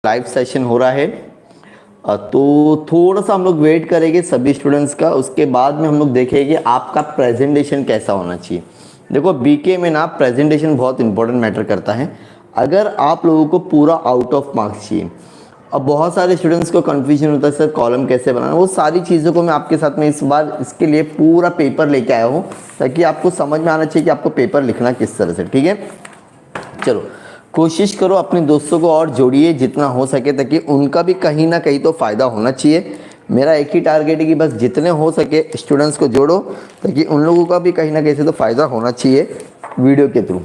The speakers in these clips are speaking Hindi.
लाइव सेशन हो रहा है। तो थोड़ा सा हम लोग वेट करेंगे सभी स्टूडेंट्स का, उसके बाद में हम लोग देखेंगे आपका प्रेजेंटेशन कैसा होना चाहिए। देखो बीके में ना प्रेजेंटेशन बहुत इंपॉर्टेंट मैटर करता है। अगर आप लोगों को पूरा आउट ऑफ मार्क्स चाहिए, अब बहुत सारे स्टूडेंट्स को कन्फ्यूजन होता है सर कॉलम कैसे बनाना, वो सारी चीज़ों को मैं आपके साथ में इस बार इसके लिए पूरा पेपर लेके आया हूँ, ताकि आपको समझ में आना चाहिए कि आपको पेपर लिखना किस तरह से। ठीक है, चलो कोशिश करो अपने दोस्तों को और जोड़िए जितना हो सके, ताकि उनका भी कहीं ना कहीं तो फ़ायदा होना चाहिए। मेरा एक ही टारगेट है कि बस जितने हो सके स्टूडेंट्स को जोड़ो, ताकि उन लोगों का भी कहीं ना कहीं से तो फ़ायदा होना चाहिए वीडियो के थ्रू।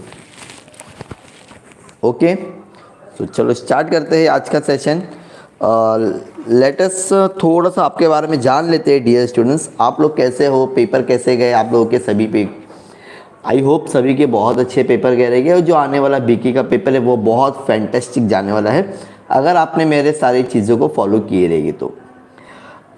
ओके, तो चलो स्टार्ट करते हैं आज का सेशन। लेटस थोड़ा सा आपके बारे में जान लेते हैं डियर स्टूडेंट्स। आप लोग कैसे हो, पेपर कैसे गए आप लोगों के सभी पे। आई होप सभी के बहुत अच्छे पेपर गए रहेंगे, और जो आने वाला बीके का पेपर है वो बहुत फैंटास्टिक जाने वाला है, अगर आपने मेरे सारी चीज़ों को फॉलो किए रहेंगे तो।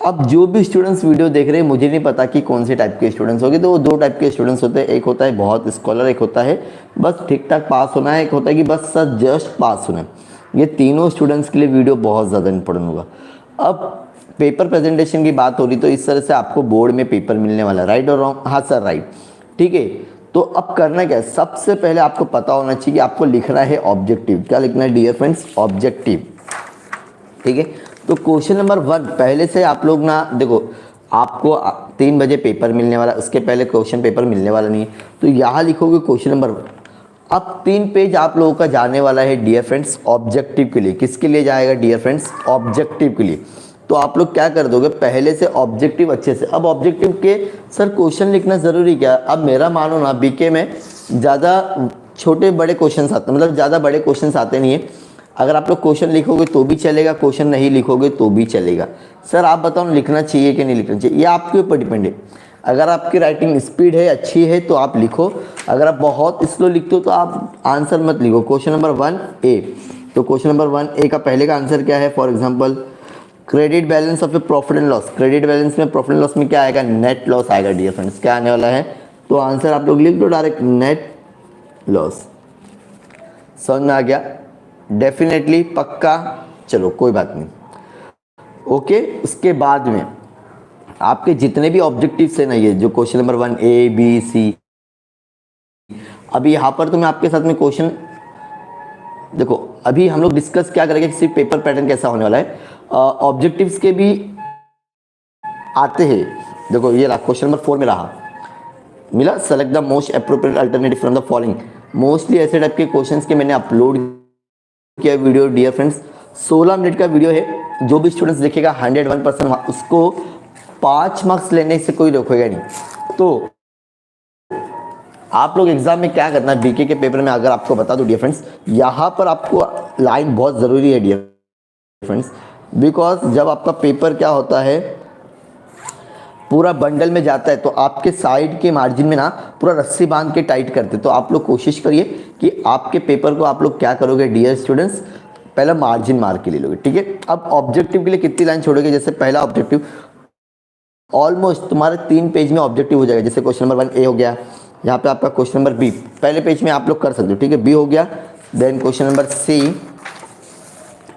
अब जो भी स्टूडेंट्स वीडियो देख रहे हैं, मुझे नहीं पता कि कौन से टाइप के स्टूडेंट्स होंगे, तो वो दो टाइप के स्टूडेंट्स होते हैं। एक होता है बहुत स्कॉलर, एक होता है बस ठीक ठाक पास होना है, एक होता है कि बस सर जस्ट पास होना है। ये तीनों स्टूडेंट्स के लिए वीडियो बहुत ज़्यादा इंपॉर्टेंट होगा। अब पेपर प्रेजेंटेशन की बात हो रही, तो इस तरह से आपको बोर्ड में पेपर मिलने वाला है, राइट और रॉन्ग? हाँ सर राइट। ठीक है, तो अब करना क्या है, सबसे पहले आपको पता होना चाहिए कि आपको लिखना है ऑब्जेक्टिव। क्या लिखना है डियर फ्रेंड्स? ऑब्जेक्टिव। ठीक है, तो क्वेश्चन नंबर 1 पहले से आप लोग ना देखो, आपको 3 बजे पेपर मिलने वाला, उसके पहले क्वेश्चन पेपर मिलने वाला नहीं है, तो यहाँ लिखोगे क्वेश्चन नंबर 1। अब 3 पेज आप लोगों का जाने वाला है डियर फ्रेंड्स ऑब्जेक्टिव के लिए। किसके लिए जाएगा डियर फ्रेंड्स? ऑब्जेक्टिव के लिए। तो आप लोग क्या कर दोगे, पहले से ऑब्जेक्टिव अच्छे से। अब ऑब्जेक्टिव के सर क्वेश्चन लिखना ज़रूरी क्या? अब मेरा मानो ना बीके में ज़्यादा छोटे बड़े क्वेश्चन आते, मतलब ज़्यादा बड़े क्वेश्चन आते नहीं है। अगर आप लोग क्वेश्चन लिखोगे तो भी चलेगा, क्वेश्चन नहीं लिखोगे तो भी चलेगा। सर आप बताओ लिखना चाहिए कि नहीं लिखना चाहिए, ये आपके ऊपर डिपेंड है। अगर आपकी राइटिंग स्पीड है, अच्छी है, तो आप लिखो। अगर आप बहुत स्लो लिखते हो तो आप आंसर मत लिखो। क्वेश्चन नंबर 1A, तो क्वेश्चन नंबर 1A का पहले का आंसर क्या है? For example credit balance of A profit and loss. Credit balance में प्रॉफिट एंड लॉस में क्या आएगा? नेट लॉस आएगा डियर फ्रेंड्स। क्या आने वाला है? तो आंसर आप लोग लिख दो डायरेक्ट, नेट लॉस। समझ में आ गया? डेफिनेटली, पक्का? चलो कोई बात नहीं। ओके, उसके बाद में आपके जितने भी ऑब्जेक्टिव्स है ना, ये जो question number 1A, B, C, अभी यहाँ पर तो मैं आपके साथ में क्वेश्चन देखो, अभी हम लोग डिस्कस क्या करेंगे, सिर्फ पेपर पैटर्न कैसा होने वाला है। ऑब्जेक्टिव्स के भी आते हैं। देखो ये रहा क्वेश्चन नंबर 4 में रहा, मिला select the most appropriate alternative from the following. Mostly ऐसे टाइप के क्वेश्चंस के मैंने अपलोड किया वीडियो डियर फ्रेंड्स। 16 मिनट का वीडियो है, जो भी स्टूडेंट्स देखेगा 101% उसको 5 मार्क्स लेने से कोई रोकेगा नहीं। तो आप लोग एग्जाम में क्या करना है, बीके के पेपर में अगर आपको बता दो डियर फ्रेंड्स, यहाँ पर आपको लाइन बहुत ज़रूरी है डियर फ्रेंड्स, बिकॉज जब आपका पेपर क्या होता है पूरा बंडल में जाता है, तो आपके साइड के मार्जिन में ना पूरा रस्सी बांध के टाइट करते। तो आप लोग कोशिश करिए कि आपके पेपर को आप लोग क्या करोगे डियर स्टूडेंट्स, पहला मार्जिन मार के ले लोगे। ठीक है, अब ऑब्जेक्टिव के लिए कितनी लाइन छोड़ोगे? जैसे पहला ऑब्जेक्टिव ऑलमोस्ट तुम्हारे 3 पेज में ऑब्जेक्टिव हो जाएगा। जैसे क्वेश्चन नंबर 1A हो गया, यहाँ पे आपका क्वेश्चन नंबर B पहले पेज में आप लोग कर सकते हो। ठीक है, B हो गया, देन क्वेश्चन नंबर C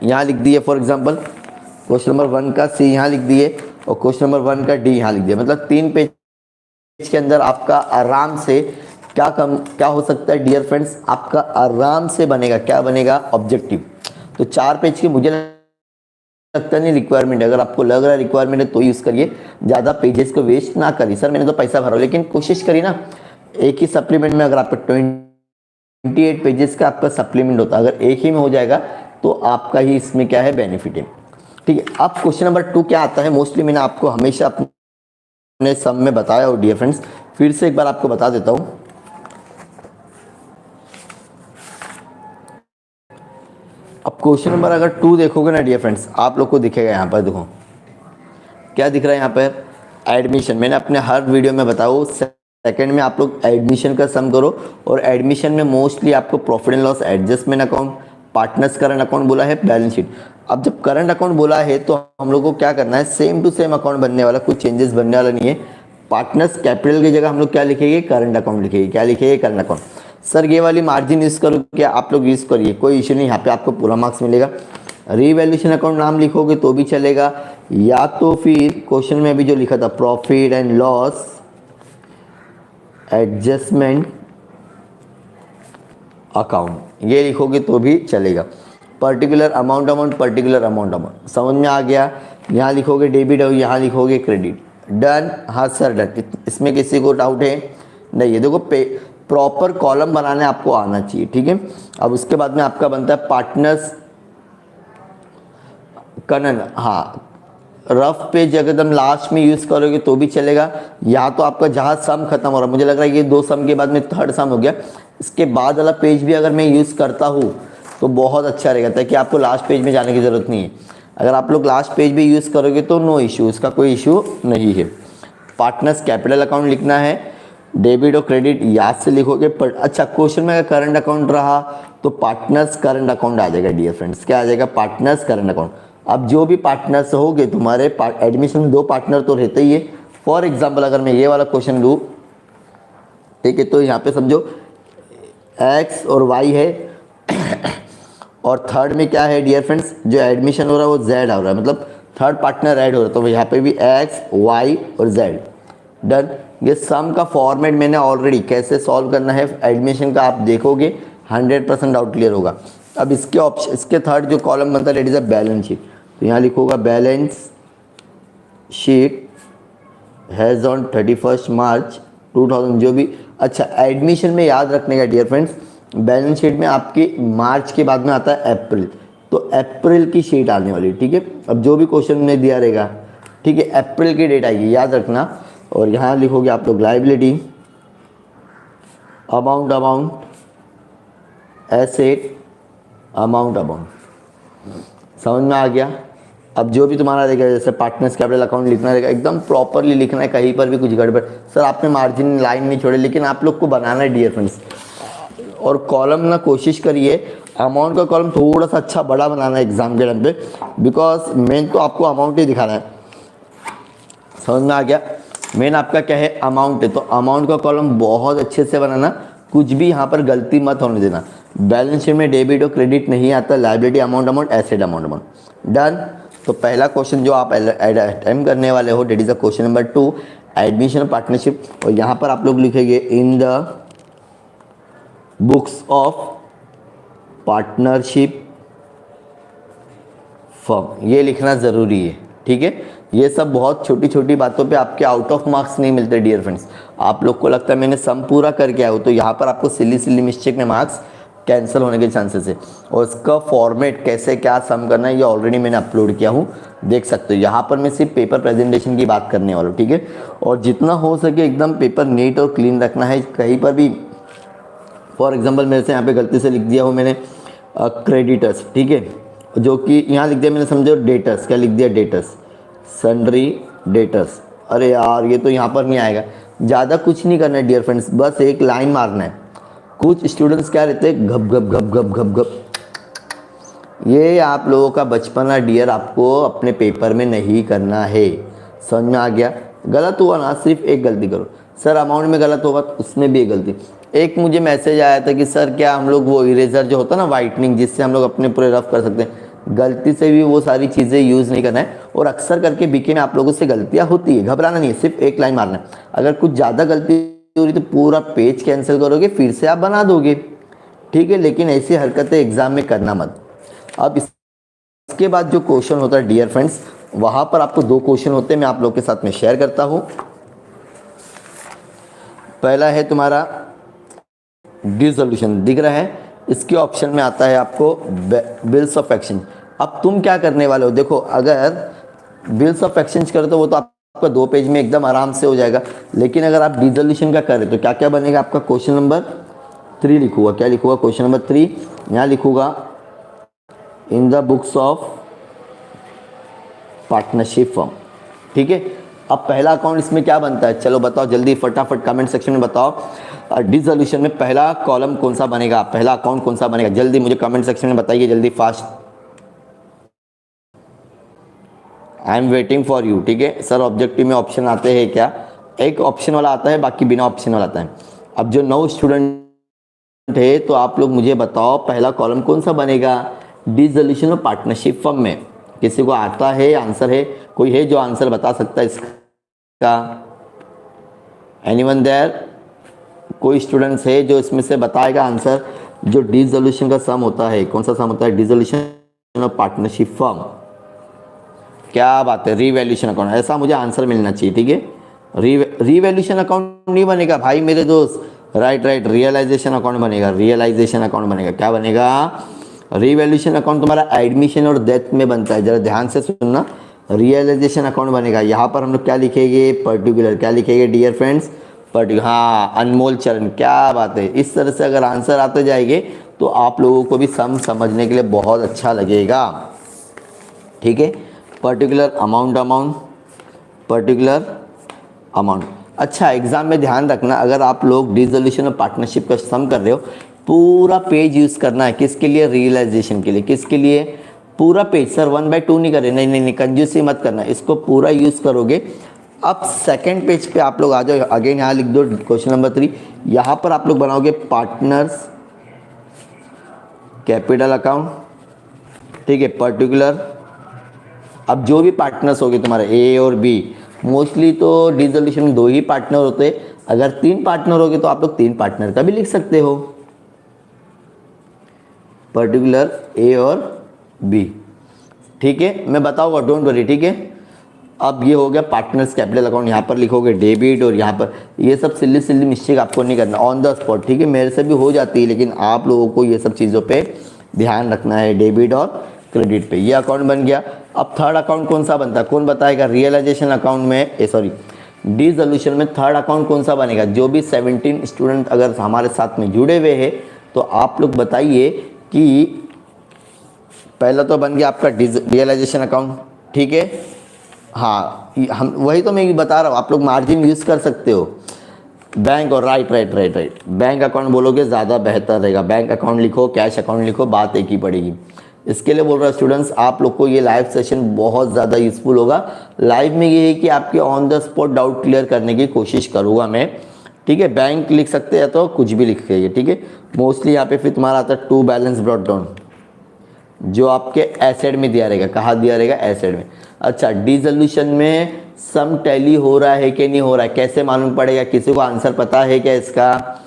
यहाँ लिख दिए। फॉर एग्जाम्पल क्वेश्चन नंबर 1 का C यहाँ लिख दिए, और क्वेश्चन नंबर 1 का D यहाँ लिख दिया। मतलब 3 पेज के अंदर आपका आराम से क्या हो सकता है डियर फ्रेंड्स, आपका आराम से बनेगा, क्या बनेगा? ऑब्जेक्टिव। तो 4 पेज की मुझे लगता नहीं रिक्वायरमेंट है। अगर आपको लग रहा है रिक्वायरमेंट है तो यूज़ करिए, ज़्यादा पेजेस को वेस्ट ना करिए। सर मैंने तो पैसा भरा, लेकिन कोशिश करिए ना एक ही सप्लीमेंट में, अगर आपका 28 पेजेस का आपका सप्लीमेंट होता है, अगर एक ही में हो जाएगा तो आपका ही इसमें क्या है बेनिफिट है। ठीक है, अब क्वेश्चन नंबर 2 क्या आता है? मोस्टली मैंने आपको हमेशा अपने सम में बताया हो डियर फ्रेंड्स, फिर से एक बार आपको बता देता हूँ। अब क्वेश्चन नंबर अगर 2 देखोगे ना डियर फ्रेंड्स, आप लोग को दिखेगा यहाँ पर, देखो क्या दिख रहा है यहाँ पर? एडमिशन। मैंने अपने हर वीडियो में बताओ, सेकंड में आप लोग एडमिशन का सम करो, और एडमिशन में मोस्टली आपको profit and loss, adjustment account, partners current account बोला है, बैलेंस शीट। अब जब करंट अकाउंट बोला है तो हम लोग को क्या करना है, सेम टू सेम अकाउंट बनने वाला, कुछ चेंजेस बनने वाला नहीं है। पार्टनर्स कैपिटल की जगह हम लोग क्या लिखेंगे? करंट अकाउंट लिखेंगे। क्या लिखेंगे? Current account. सर ये वाली मार्जिन यूज़ करो, क्या आप लोग यूज़ करिए, कोई इशू नहीं, यहाँ पे आपको पूरा मार्क्स मिलेगा। रीवैल्यूएशन अकाउंट नाम लिखोगे तो भी चलेगा, या तो फिर क्वेश्चन में अभी जो लिखा था profit and loss adjustment account, ये लिखोगे तो भी चलेगा। पर्टिकुलर अमाउंट पर्टिकुलर अमाउंट समझ में आ गया। यहाँ लिखोगे डेबिट और यहाँ लिखोगे क्रेडिट। डन? हाँ सर डन। इसमें किसी को डाउट है? नहीं है। देखो प्रॉपर कॉलम बनाने आपको आना चाहिए, ठीक है। अब उसके बाद में आपका बनता है पार्टनर्स कनन। हाँ, रफ पेज अगर तुम लास्ट में यूज़ करोगे तो भी चलेगा, या तो आपका जहाँ सम खत्म हो रहा है, मुझे लग रहा है ये 2 सम के बाद में थर्ड सम हो गया, इसके बाद वाला पेज भी अगर मैं यूज़ करता हूँ तो बहुत अच्छा रहेगा, ताकि आपको लास्ट पेज में जाने की ज़रूरत नहीं है। अगर आप लोग लास्ट पेज भी यूज़ करोगे तो नो इशू, उसका कोई इशू नहीं है। पार्टनर्स कैपिटल अकाउंट लिखना है, डेबिट और क्रेडिट याद से लिखोगे। पर अच्छा, क्वेश्चन में अगर करंट अकाउंट रहा तो पार्टनर्स करंट अकाउंट आ जाएगा डियर फ्रेंड्स। क्या आ जाएगा? Partners current account. अब जो भी पार्टनर्स होंगे तुम्हारे एडमिशन में 2 पार्टनर तो रहते ही है। फॉर एग्जाम्पल अगर मैं ये वाला क्वेश्चन लूँ, ठीक है, तो यहाँ पे समझो एक्स और वाई है और थर्ड में क्या है डियर फ्रेंड्स, जो एडमिशन हो रहा है वो जेड हो रहा है, मतलब थर्ड पार्टनर ऐड हो रहा है, तो यहाँ पे भी एक्स वाई और जेड। डन। ये सम का फॉर्मेट मैंने ऑलरेडी कैसे सॉल्व करना है एडमिशन का आप देखोगे, 100% डाउट क्लियर होगा। अब इसके ऑप्शन, इसके थर्ड जो कॉलम बनता है that is a balance sheet, तो यहाँ लिखोगा बैलेंस शीट हैज़ ऑन 31 मार्च 2000 जो भी। अच्छा, एडमिशन में याद रखने का डियर फ्रेंड्स, बैलेंस शीट में आपकी मार्च के बाद में आता है अप्रैल, तो अप्रैल की शीट आने वाली, ठीक है। अब जो भी क्वेश्चन में दिया रहेगा, ठीक है, अप्रैल की डेट आएगी, याद रखना। और यहाँ लिखोगे आप लोग लाइबिलिटी, अमाउंट, एसेट, अमाउंट। समझ में आ गया? अब जो भी तुम्हारा रहेगा, जैसे पार्टनर्स कैपिटल अकाउंट लिखना रहेगा, एकदम प्रॉपरली लिखना है, कहीं पर भी कुछ गड़बड़। सर आपने मार्जिन लाइन नहीं छोड़े, लेकिन आप लोग को बनाना है डियर फ्रेंड्स। और कॉलम ना कोशिश करिए अमाउंट का कॉलम थोड़ा सा अच्छा बड़ा बनाना है एग्जाम के टाइम पे, बिकॉज मेन तो आपको अमाउंट ही दिखाना है। समझ में आ गया? मेन आपका क्या है? अमाउंट है, तो अमाउंट का कॉलम बहुत अच्छे से बनाना, कुछ भी यहाँ पर गलती मत होने देना। बैलेंस शीट में डेबिट और क्रेडिट नहीं आता, liability amount, asset amount. Done. तो पहला क्वेश्चन जो आप अटेम्प्ट करने वाले हो that is a question number 2, admission partnership. और यहाँ पर आप लोग लिखेंगे in the books of partnership firm, ये लिखना ज़रूरी है, ठीक है। ये सब बहुत छोटी छोटी बातों पे आपके आउट ऑफ मार्क्स नहीं मिलते डियर फ्रेंड्स। आप लोग को लगता है मैंने सम पूरा करके आया हूँ, तो यहाँ पर आपको सिली मिस्टेक में मार्क्स कैंसिल होने के चांसेस है। और इसका फॉर्मेट कैसे क्या सम करना है ये ऑलरेडी मैंने अपलोड किया हूँ, देख सकते हो। यहाँ पर मैं सिर्फ पेपर प्रेजेंटेशन की बात करने वाला हूँ, ठीक है। और जितना हो सके एकदम पेपर नीट और क्लीन रखना है, कहीं पर भी फॉर एग्जांपल मेरे से यहाँ पे गलती से लिख दिया हो मैंने क्रेडिटर्स, ठीक है, जो कि यहाँ लिख दिया मैंने, समझो डेटर्स, क्या लिख दिया? Debtors, sundry debtors. अरे यार ये तो यहाँ पर नहीं आएगा। ज़्यादा कुछ नहीं करना है डियर फ्रेंड्स, बस एक लाइन मारना है। कुछ स्टूडेंट्स क्या रहते हैं, घप घप घप घप घप घप। ये आप लोगों का बचपना डियर, आपको अपने पेपर में नहीं करना है। समझ में आ गया? गलत हुआ ना, सिर्फ एक गलती करो। सर अमाउंट में गलत होगा तो उसमें भी एक गलती। एक मुझे मैसेज आया था कि सर क्या हम लोग वो इरेजर जो होता है ना वाइटनिंग, जिससे हम लोग अपने पूरे रफ कर सकते हैं, गलती से भी वो सारी चीज़ें यूज़ नहीं करना है। और अक्सर करके बीके में आप लोगों से गलतियाँ होती है, घबराना नहीं है, सिर्फ एक लाइन मारना है। अगर कुछ ज़्यादा गलती हो रही तो पूरा पेज कैंसिल करोगे, फिर से आप बना दोगे, ठीक है। लेकिन ऐसी हरकतें एग्जाम में करना मत। अब इसके बाद जो क्वेश्चन होता है डियर फ्रेंड्स, वहाँ पर आपको 2 क्वेश्चन होते हैं, मैं आप लोग के साथ में शेयर करता हूँ। पहला है तुम्हारा डिसोल्यूशन, दिख रहा है, इसके ऑप्शन में आता है आपको बिल्स ऑफ एक्सचेंज। अब तुम क्या करने वाले हो, देखो अगर बिल्स ऑफ एक्सचेंज करो तो वो तो आपका 2 पेज में एकदम आराम से हो जाएगा। लेकिन अगर आप डिसोल्यूशन का करें तो क्या क्या बनेगा आपका? क्वेश्चन नंबर 3 लिखूंगा, क्या लिखूंगा? क्वेश्चन नंबर 3 यहाँ लिखूंगा इन the books of partnership firm, ठीक है। अब पहला अकाउंट इसमें क्या बनता है, चलो बताओ जल्दी फटाफट कमेंट सेक्शन में बताओ। डिसोल्यूशन में पहला कॉलम कौन सा बनेगा, पहला अकाउंट कौन सा बनेगा? जल्दी मुझे कमेंट सेक्शन में बताइए, जल्दी fast, I am waiting for you, ठीक है। सर ऑब्जेक्टिव में ऑप्शन आते हैं क्या? एक ऑप्शन वाला आता है, बाकी बिना ऑप्शन वाला आता है। अब जो 9 स्टूडेंट है तो आप लोग मुझे बताओ पहला कॉलम कौन सा बनेगा? डिसोल्यूशन ऑफ पार्टनरशिप फर्म में। किसी को आता है आंसर है, कोई है जो आंसर बता सकता है इसका? Anyone there? कोई स्टूडेंट्स है जो इसमें से बताएगा आंसर? जो डिसोल्यूशन का सम होता है, कौन सा सम होता है? Dissolution of partnership firm. क्या बात है, रीवैल्यूएशन अकाउंट, ऐसा मुझे आंसर मिलना चाहिए। ठीक है, रीवैल्यूएशन अकाउंट नहीं बनेगा भाई मेरे दोस्त, राइट, रियलाइजेशन अकाउंट बनेगा, रियलाइजेशन अकाउंट बनेगा। क्या बनेगा? रीवैल्यूएशन अकाउंट तुम्हारा एडमिशन और डेथ में बनता है, जरा ध्यान से सुनना। रियलाइजेशन अकाउंट बनेगा, यहाँ पर हम लोग क्या लिखेंगे? पर्टिकुलर। क्या लिखेंगे डियर फ्रेंड्स? पर्टिकुलर। हाँ, अनमोल चरण, क्या बात है। इस तरह से अगर आंसर आते जाएंगे तो आप लोगों को भी सम समझने के लिए बहुत अच्छा लगेगा। ठीक है, पर्टिकुलर अमाउंट, पर्टिकुलर अमाउंट। अच्छा, एग्जाम में ध्यान रखना, अगर आप लोग डिसोल्यूशन ऑफ पार्टनरशिप का सम कर रहे हो, पूरा पेज यूज़ करना है। किसके लिए? रियलाइजेशन के लिए। किसके लिए? पूरा पेज। सर 1/2 नहीं करे, नहीं, कंजूसी मत करना, इसको पूरा यूज़ करोगे। अब सेकंड पेज पे आप लोग आ जाओ, अगेन यहाँ लिख दो क्वेश्चन नंबर 3। यहाँ पर आप लोग बनाओगे पार्टनर्स कैपिटल अकाउंट। ठीक है, पर्टिकुलर। अब जो भी पार्टनर्स होंगे तुम्हारे ए और बी, मोस्टली तो डिसोल्यूशन में 2 ही पार्टनर होते हैं। अगर 3 पार्टनर होंगे तो आप लोग 3 पार्टनर का भी लिख सकते हो, पर्टिकुलर ए और बी। ठीक है, मैं बताऊंगा, डोंट वरी। ठीक है, अब ये हो गया पार्टनर्स कैपिटल अकाउंट, यहाँ पर लिखोगे डेबिट, और यहाँ पर ये सब सिल्ली मिस्टेक आपको नहीं करना, ऑन द स्पॉट। ठीक है, मेरे से भी हो जाती है, लेकिन आप लोगों को ये सब चीज़ों पे ध्यान रखना है, डेबिट और क्रेडिट पे। ये अकाउंट बन गया। अब थर्ड अकाउंट कौन सा बनता है? कौन बताएगा? रियलाइजेशन अकाउंट में डिसोल्यूशन में थर्ड अकाउंट कौन सा बनेगा? जो भी 17 स्टूडेंट अगर हमारे साथ में जुड़े हुए हैं तो आप लोग बताइए कि पहला तो बन गया आपका रियलाइजेशन अकाउंट। ठीक है, हाँ, हम वही तो मैं बता रहा हूँ, आप लोग मार्जिन यूज़ कर सकते हो। बैंक और राइट, बैंक अकाउंट बोलोगे ज़्यादा बेहतर रहेगा। बैंक अकाउंट लिखो, कैश अकाउंट लिखो, बात एक ही पड़ेगी। इसके लिए बोल रहा स्टूडेंट्स, आप लोग को ये लाइव सेशन बहुत ज़्यादा यूज़फुल होगा। लाइव में ये है कि आपके on the spot doubt clear करने की कोशिश करूँगा मैं। ठीक है, बैंक लिख सकते हैं तो कुछ भी लिखिए। ठीक है, मोस्टली यहाँ पे फिर तुम्हारा आता है टू बैलेंस ब्रॉट डाउन, जो आपके एसेट में दिया रहेगा। कहाँ दिया रहेगा? एसेट में। अच्छा, डिसोल्यूशन में सम टैली हो रहा है कि नहीं हो रहा है, कैसे मालूम पड़ेगा? किसी को आंसर पता है क्या इसका?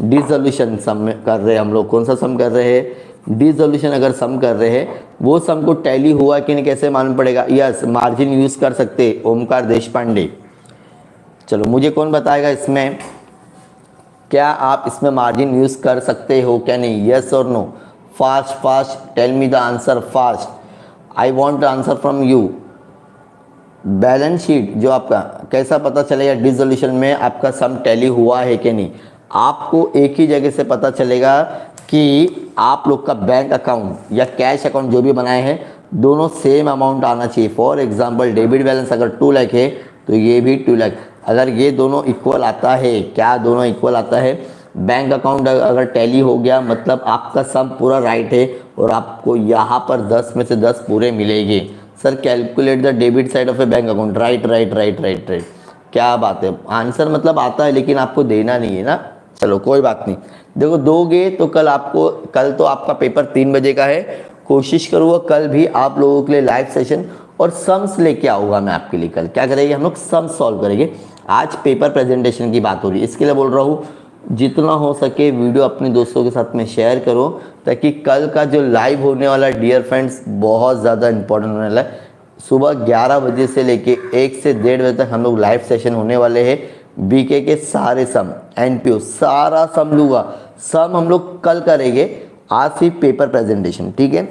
डिसोल्यूशन सम कर रहे हैं हम लोग, कौन सा सम कर रहे हैं? डिसोल्यूशन अगर सम कर रहे हैं, वो सम को टैली हुआ कि नहीं, कैसे मालूम पड़ेगा? यस, मार्जिन यूज़ कर सकते, ओमकार देश पांडे। चलो, मुझे कौन बताएगा इसमें, क्या आप इसमें मार्जिन यूज़ कर सकते हो क्या नहीं? यस और no? Fast, tell me the answer fast. I want the answer from you. Balance sheet जो आपका, कैसा पता चलेगा डिसोल्यूशन में आपका सम टैली हुआ है कि नहीं? आपको एक ही जगह से पता चलेगा कि आप लोग का बैंक अकाउंट या कैश अकाउंट जो भी बनाए हैं, दोनों सेम अमाउंट आना चाहिए। फॉर एग्जांपल, डेबिट बैलेंस अगर 2 लाख है तो ये भी 2 लाख। अगर ये दोनों इक्वल आता है, क्या दोनों इक्वल आता है? बैंक अकाउंट अगर टैली हो गया मतलब आपका सम पूरा राइट है, और आपको यहाँ पर 10 में से 10 पूरे मिलेंगे। Sir calculate the debit side of A bank account, right. क्या बात है, आंसर मतलब आता है लेकिन आपको देना नहीं है ना। चलो कोई बात नहीं, देखो दोगे तो कल तो आपका पेपर 3 बजे का है। कोशिश करूँगा कल भी आप लोगों के लिए लाइव सेशन और सम्स लेके आऊँगा मैं आपके लिए। कल क्या करेंगे हम लोग? सम्स सॉल्व करेंगे। आज पेपर प्रेजेंटेशन की बात हो रही है, इसके लिए बोल रहा हूँ जितना हो सके वीडियो अपने दोस्तों के साथ में शेयर करो, ताकि कल का जो लाइव होने वाला डियर फ्रेंड्स बहुत ज़्यादा इंपॉर्टेंट होने वाला है। सुबह 11 बजे से लेके 1 से 1:30 बजे तक हम लोग लाइव सेशन होने वाले हैं। बीके के सारे सम, एनपीओ सारा सम लूँगा, सम हम लोग कल करेंगे। आज सिर्फ पेपर प्रेजेंटेशन, ठीक है।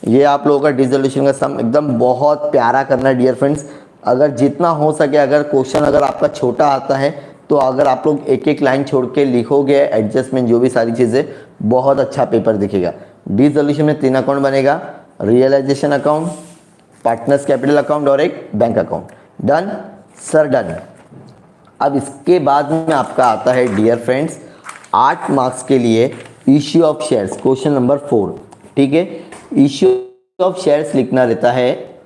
ये आप लोगों का डिसोल्यूशन का सम एकदम बहुत प्यारा करना है डियर फ्रेंड्स। अगर जितना हो सके, अगर क्वेश्चन अगर आपका छोटा आता है तो अगर आप लोग एक एक लाइन छोड़ के लिखोगे एडजस्टमेंट जो भी सारी चीज़ें, बहुत अच्छा पेपर दिखेगा। डिसोल्यूशन में 3 अकाउंट बनेगा, realisation account, partners capital account और एक bank account. Done sir, done. अब इसके बाद में आपका आता है डियर फ्रेंड्स 8 मार्क्स के लिए issue of shares, question number 4, ठीक है। इश्यू ऑफ शेयर्स लिखना रहता है,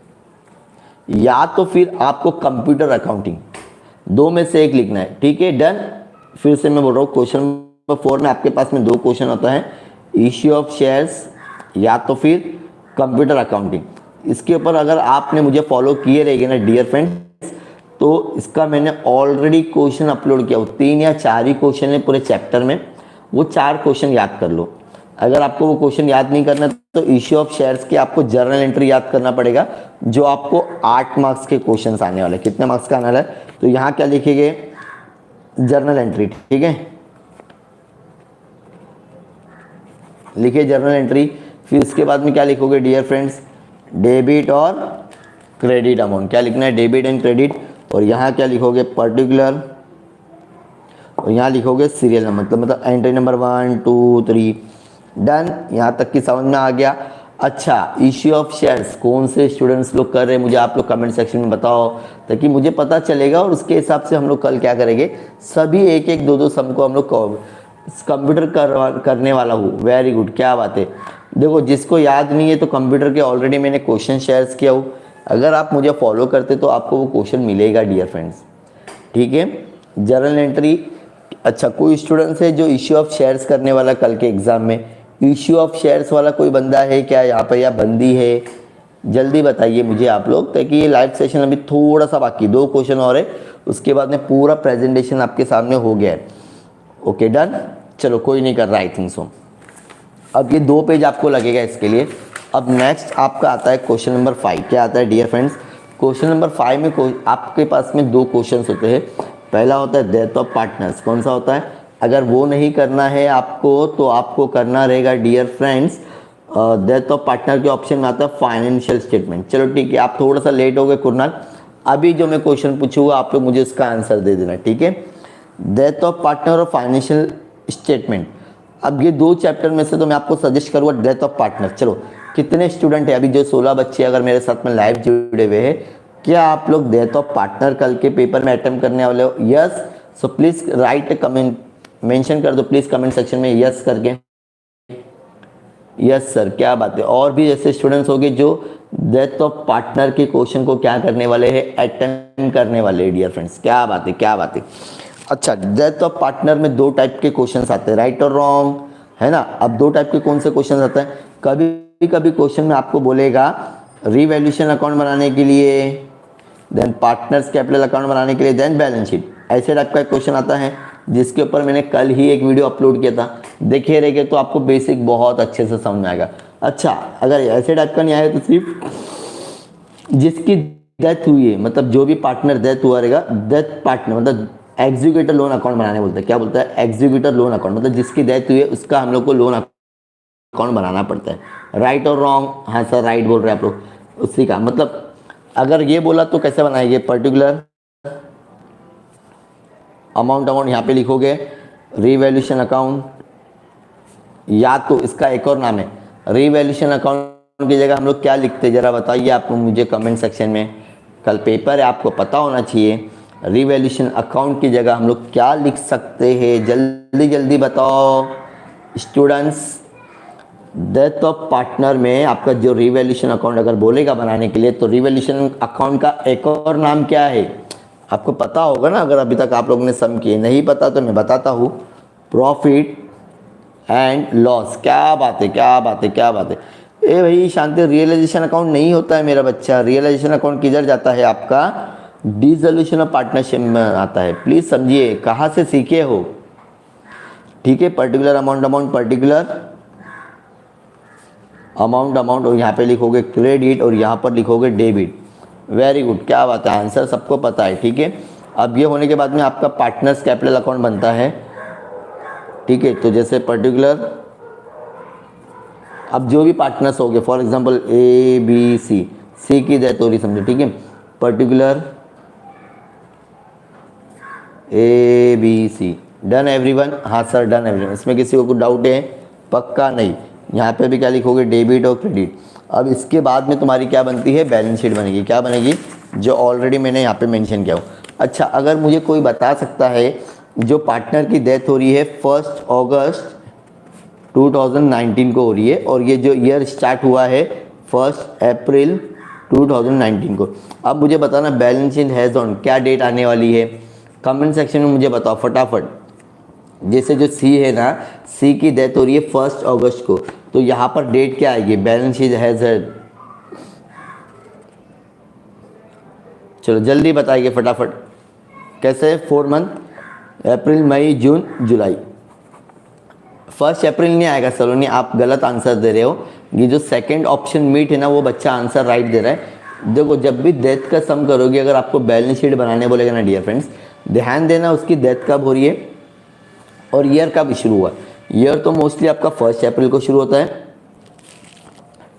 या तो फिर आपको कंप्यूटर अकाउंटिंग, 2 में से एक लिखना है, ठीक है। डन। फिर से मैं बोल रहा हूँ क्वेश्चन नंबर 4 में आपके पास में 2 क्वेश्चन आता है, इश्यू ऑफ शेयर्स या तो फिर कंप्यूटर अकाउंटिंग। इसके ऊपर अगर आपने मुझे फॉलो किए रहेंगे ना डियर फ्रेंड्स, तो इसका मैंने ऑलरेडी क्वेश्चन अपलोड किया, 3 या 4 ही क्वेश्चन है पूरे चैप्टर में, वो 4 क्वेश्चन याद कर लो। अगर आपको वो क्वेश्चन याद नहीं करना तो इश्यू ऑफ शेयर्स के आपको जर्नल एंट्री याद करना पड़ेगा, जो आपको 8 मार्क्स के क्वेश्चन आने वाले। कितने मार्क्स का आने वाला है, तो यहाँ क्या लिखेंगे, जर्नल एंट्री, ठीक है, लिखिए जर्नल एंट्री। फिर इसके बाद में क्या लिखोगे डियर फ्रेंड्स, डेबिट और क्रेडिट अमाउंट, क्या लिखना है, डेबिट एंड क्रेडिट। और यहाँ क्या लिखोगे, पर्टिकुलर, और यहाँ लिखोगे सीरियल नंबर, मतलब एंट्री नंबर 1 2 3, डन। यहाँ तक की समझ में आ गया। अच्छा, इश्यू ऑफ शेयर्स कौन से स्टूडेंट्स लोग कर रहे हैं मुझे आप लोग कमेंट सेक्शन में बताओ, ताकि मुझे पता चलेगा, और उसके हिसाब से हम लोग कल क्या करेंगे, सभी एक एक दो सम को हम लोग कंप्यूटर करने वाला हूँ। वेरी गुड, क्या बात है। देखो जिसको याद नहीं है तो कंप्यूटर के ऑलरेडी मैंने क्वेश्चन शेयर्स किया हूँ, अगर आप मुझे फॉलो करते तो आपको वो क्वेश्चन मिलेगा डियर फ्रेंड्स, ठीक है। जर्नल एंट्री, अच्छा कोई स्टूडेंट्स है जो इश्यू ऑफ शेयर्स करने वाला कल के एग्जाम में, इश्यू ऑफ शेयर्स वाला कोई बंदा है क्या यहाँ पर, या बंदी है, जल्दी बताइए मुझे आप लोग, ताकि ये लाइव सेशन अभी थोड़ा सा बाकी, 2 क्वेश्चन और है, उसके बाद में पूरा प्रेजेंटेशन आपके सामने हो गया है। ओके डन, चलो कोई नहीं कर रहा आई थिंक सो। अब ये 2 पेज आपको लगेगा इसके लिए। अब नेक्स्ट आपका आता है क्वेश्चन नंबर 5। क्या आता है डियर फ्रेंड्स, क्वेश्चन नंबर 5 में आपके पास में 2 क्वेश्चन होते हैं। पहला होता है डेथ ऑफ पार्टनर्स, कौन सा होता है, अगर वो नहीं करना है आपको तो आपको करना रहेगा dear friends, death of partner के ऑप्शन में आता है फाइनेंशियल स्टेटमेंट। चलो ठीक है, आप थोड़ा सा लेट हो गए कुरनाल, अभी जो मैं क्वेश्चन पूछूंगा आप लोग मुझे उसका आंसर दे देना, ठीक है। डेथ ऑफ पार्टनर और फाइनेंशियल स्टेटमेंट, अब ये 2 चैप्टर में से तो मैं आपको सजेस्ट करूँगा डेथ ऑफ पार्टनर। चलो कितने स्टूडेंट है अभी, जो 16 बच्चे अगर मेरे साथ में लाइव जुड़े हुए हैं, क्या आप लोग डेथ ऑफ पार्टनर कल के पेपर में अटेम्प्ट करने वाले हो, yes. So please right A comment, mention कर दो प्लीज कमेंट सेक्शन में यस करके, यस सर, क्या बात है। और भी ऐसे स्टूडेंट्स होंगे जो डेथ ऑफ पार्टनर के क्वेश्चन को क्या करने वाले हैं, अटेम्प्ट करने वाले हैं डियर फ्रेंड्स, क्या बात है, क्या बात है। अच्छा, डेथ ऑफ पार्टनर में 2 टाइप के क्वेश्चंस आते हैं, राइट और रॉन्ग, है ना। अब 2 टाइप के कौन से क्वेश्चंस आते हैं, कभी कभी क्वेश्चन में आपको बोलेगा रीवैल्यूएशन अकाउंट बनाने के लिए, देन पार्टनर्स कैपिटल अकाउंट बनाने के लिए, देन बैलेंस शीट, ऐसे टाइप का क्वेश्चन आता है, जिसके ऊपर मैंने कल ही एक वीडियो अपलोड किया था, देखिए रहेगा तो आपको बेसिक बहुत अच्छे से समझ में आएगा। अच्छा, अगर ऐसे टाइप का नहीं आया तो सिर्फ जिसकी डेथ हुई है, मतलब जो भी पार्टनर डेथ हुआ रहेगा, डेथ पार्टनर मतलब एग्जीक्यूटर लोन अकाउंट बनाने बोलते हैं, क्या बोलता है, एग्जीक्यूटर लोन अकाउंट, मतलब जिसकी डेथ हुई है उसका हम लोग को लोन अकाउंट बनाना पड़ता है। राइट और रॉन्ग, हाँ सर राइट बोल रहे हैं आप लोग, उसी का मतलब अगर ये बोला तो कैसे बनाएंगे, पर्टिकुलर अमाउंट यहाँ पे लिखोगे, रीवैल्यूएशन अकाउंट, या तो इसका एक और नाम है रीवैल्यूएशन अकाउंट की जगह हम लोग क्या लिखते हैं जरा बताइए आप मुझे कमेंट सेक्शन में, कल पेपर है आपको पता होना चाहिए। रीवैल्यूएशन अकाउंट की जगह हम लोग क्या लिख सकते हैं, जल्दी जल्दी बताओ स्टूडेंट्स। डेथ ऑफ पार्टनर में आपका जो रीवैल्यूएशन अकाउंट अगर बोलेगा बनाने के लिए, तो रीवैल्यूएशन अकाउंट का एक और नाम क्या है आपको पता होगा ना, अगर अभी तक आप लोगों ने सम किए, नहीं पता तो मैं बताता हूँ, प्रॉफिट एंड लॉस। क्या बात है, क्या बात है, क्या बात है। ए भाई शांति, रियलाइजेशन अकाउंट नहीं होता है मेरा बच्चा, रियलाइजेशन अकाउंट किधर जाता है आपका, डिसोल्यूशन ऑफ पार्टनरशिप में आता है, प्लीज समझिए कहाँ से सीखे हो, ठीक है। पर्टिकुलर अमाउंट, पर्टिकुलर अमाउंट, और यहाँ पे लिखोगे क्रेडिट और यहाँ पर लिखोगे डेबिट। वेरी गुड, क्या बात है, आंसर सबको पता है, ठीक है। अब ये होने के बाद में आपका पार्टनर्स कैपिटल अकाउंट बनता है, ठीक है। तो जैसे पर्टिकुलर, अब जो भी पार्टनर्स हो गए, for example A B C, C की डेथ हो रही समझो, ठीक है, particular A B C, done everyone, हाँ सर डन एवरीवन, इसमें किसी को कुछ डाउट है, पक्का नहीं। यहाँ पे भी क्या लिखोगे, डेबिट और क्रेडिट। अब इसके बाद में तुम्हारी क्या बनती है, बैलेंस शीट बनेगी, क्या बनेगी, जो ऑलरेडी मैंने यहाँ पे मेंशन किया हूँ। अच्छा, अगर मुझे कोई बता सकता है जो पार्टनर की डेथ हो रही है 1 अगस्त 2019 को हो रही है, और ये जो ईयर स्टार्ट हुआ है 1 अप्रैल 2019 को, अब मुझे बताना बैलेंस शीट हैज़ ऑन क्या डेट आने वाली है, कमेंट सेक्शन में मुझे बताओ फटाफट। जैसे जो सी है ना, सी की डेथ हो रही है 1 अगस्त को, तो यहाँ पर डेट क्या आएगी, बैलेंस शीट हैज़। चलो जल्दी बताइए फटाफट, कैसे 4 मंथ, अप्रैल मई जून जुलाई। 1 अप्रैल नहीं आएगा सलोनी, आप गलत आंसर दे रहे हो। ये जो सेकंड ऑप्शन मीट है ना, वो बच्चा आंसर राइट दे रहा है। देखो जब भी डेथ का सम करोगे, अगर आपको बैलेंस शीट बनाने बोलेगा ना डियर फ्रेंड्स, ध्यान देना उसकी डेथ कब हो रही है और ईयर कब शुरू हुआ। ईयर तो मोस्टली आपका 1 अप्रैल को शुरू होता है,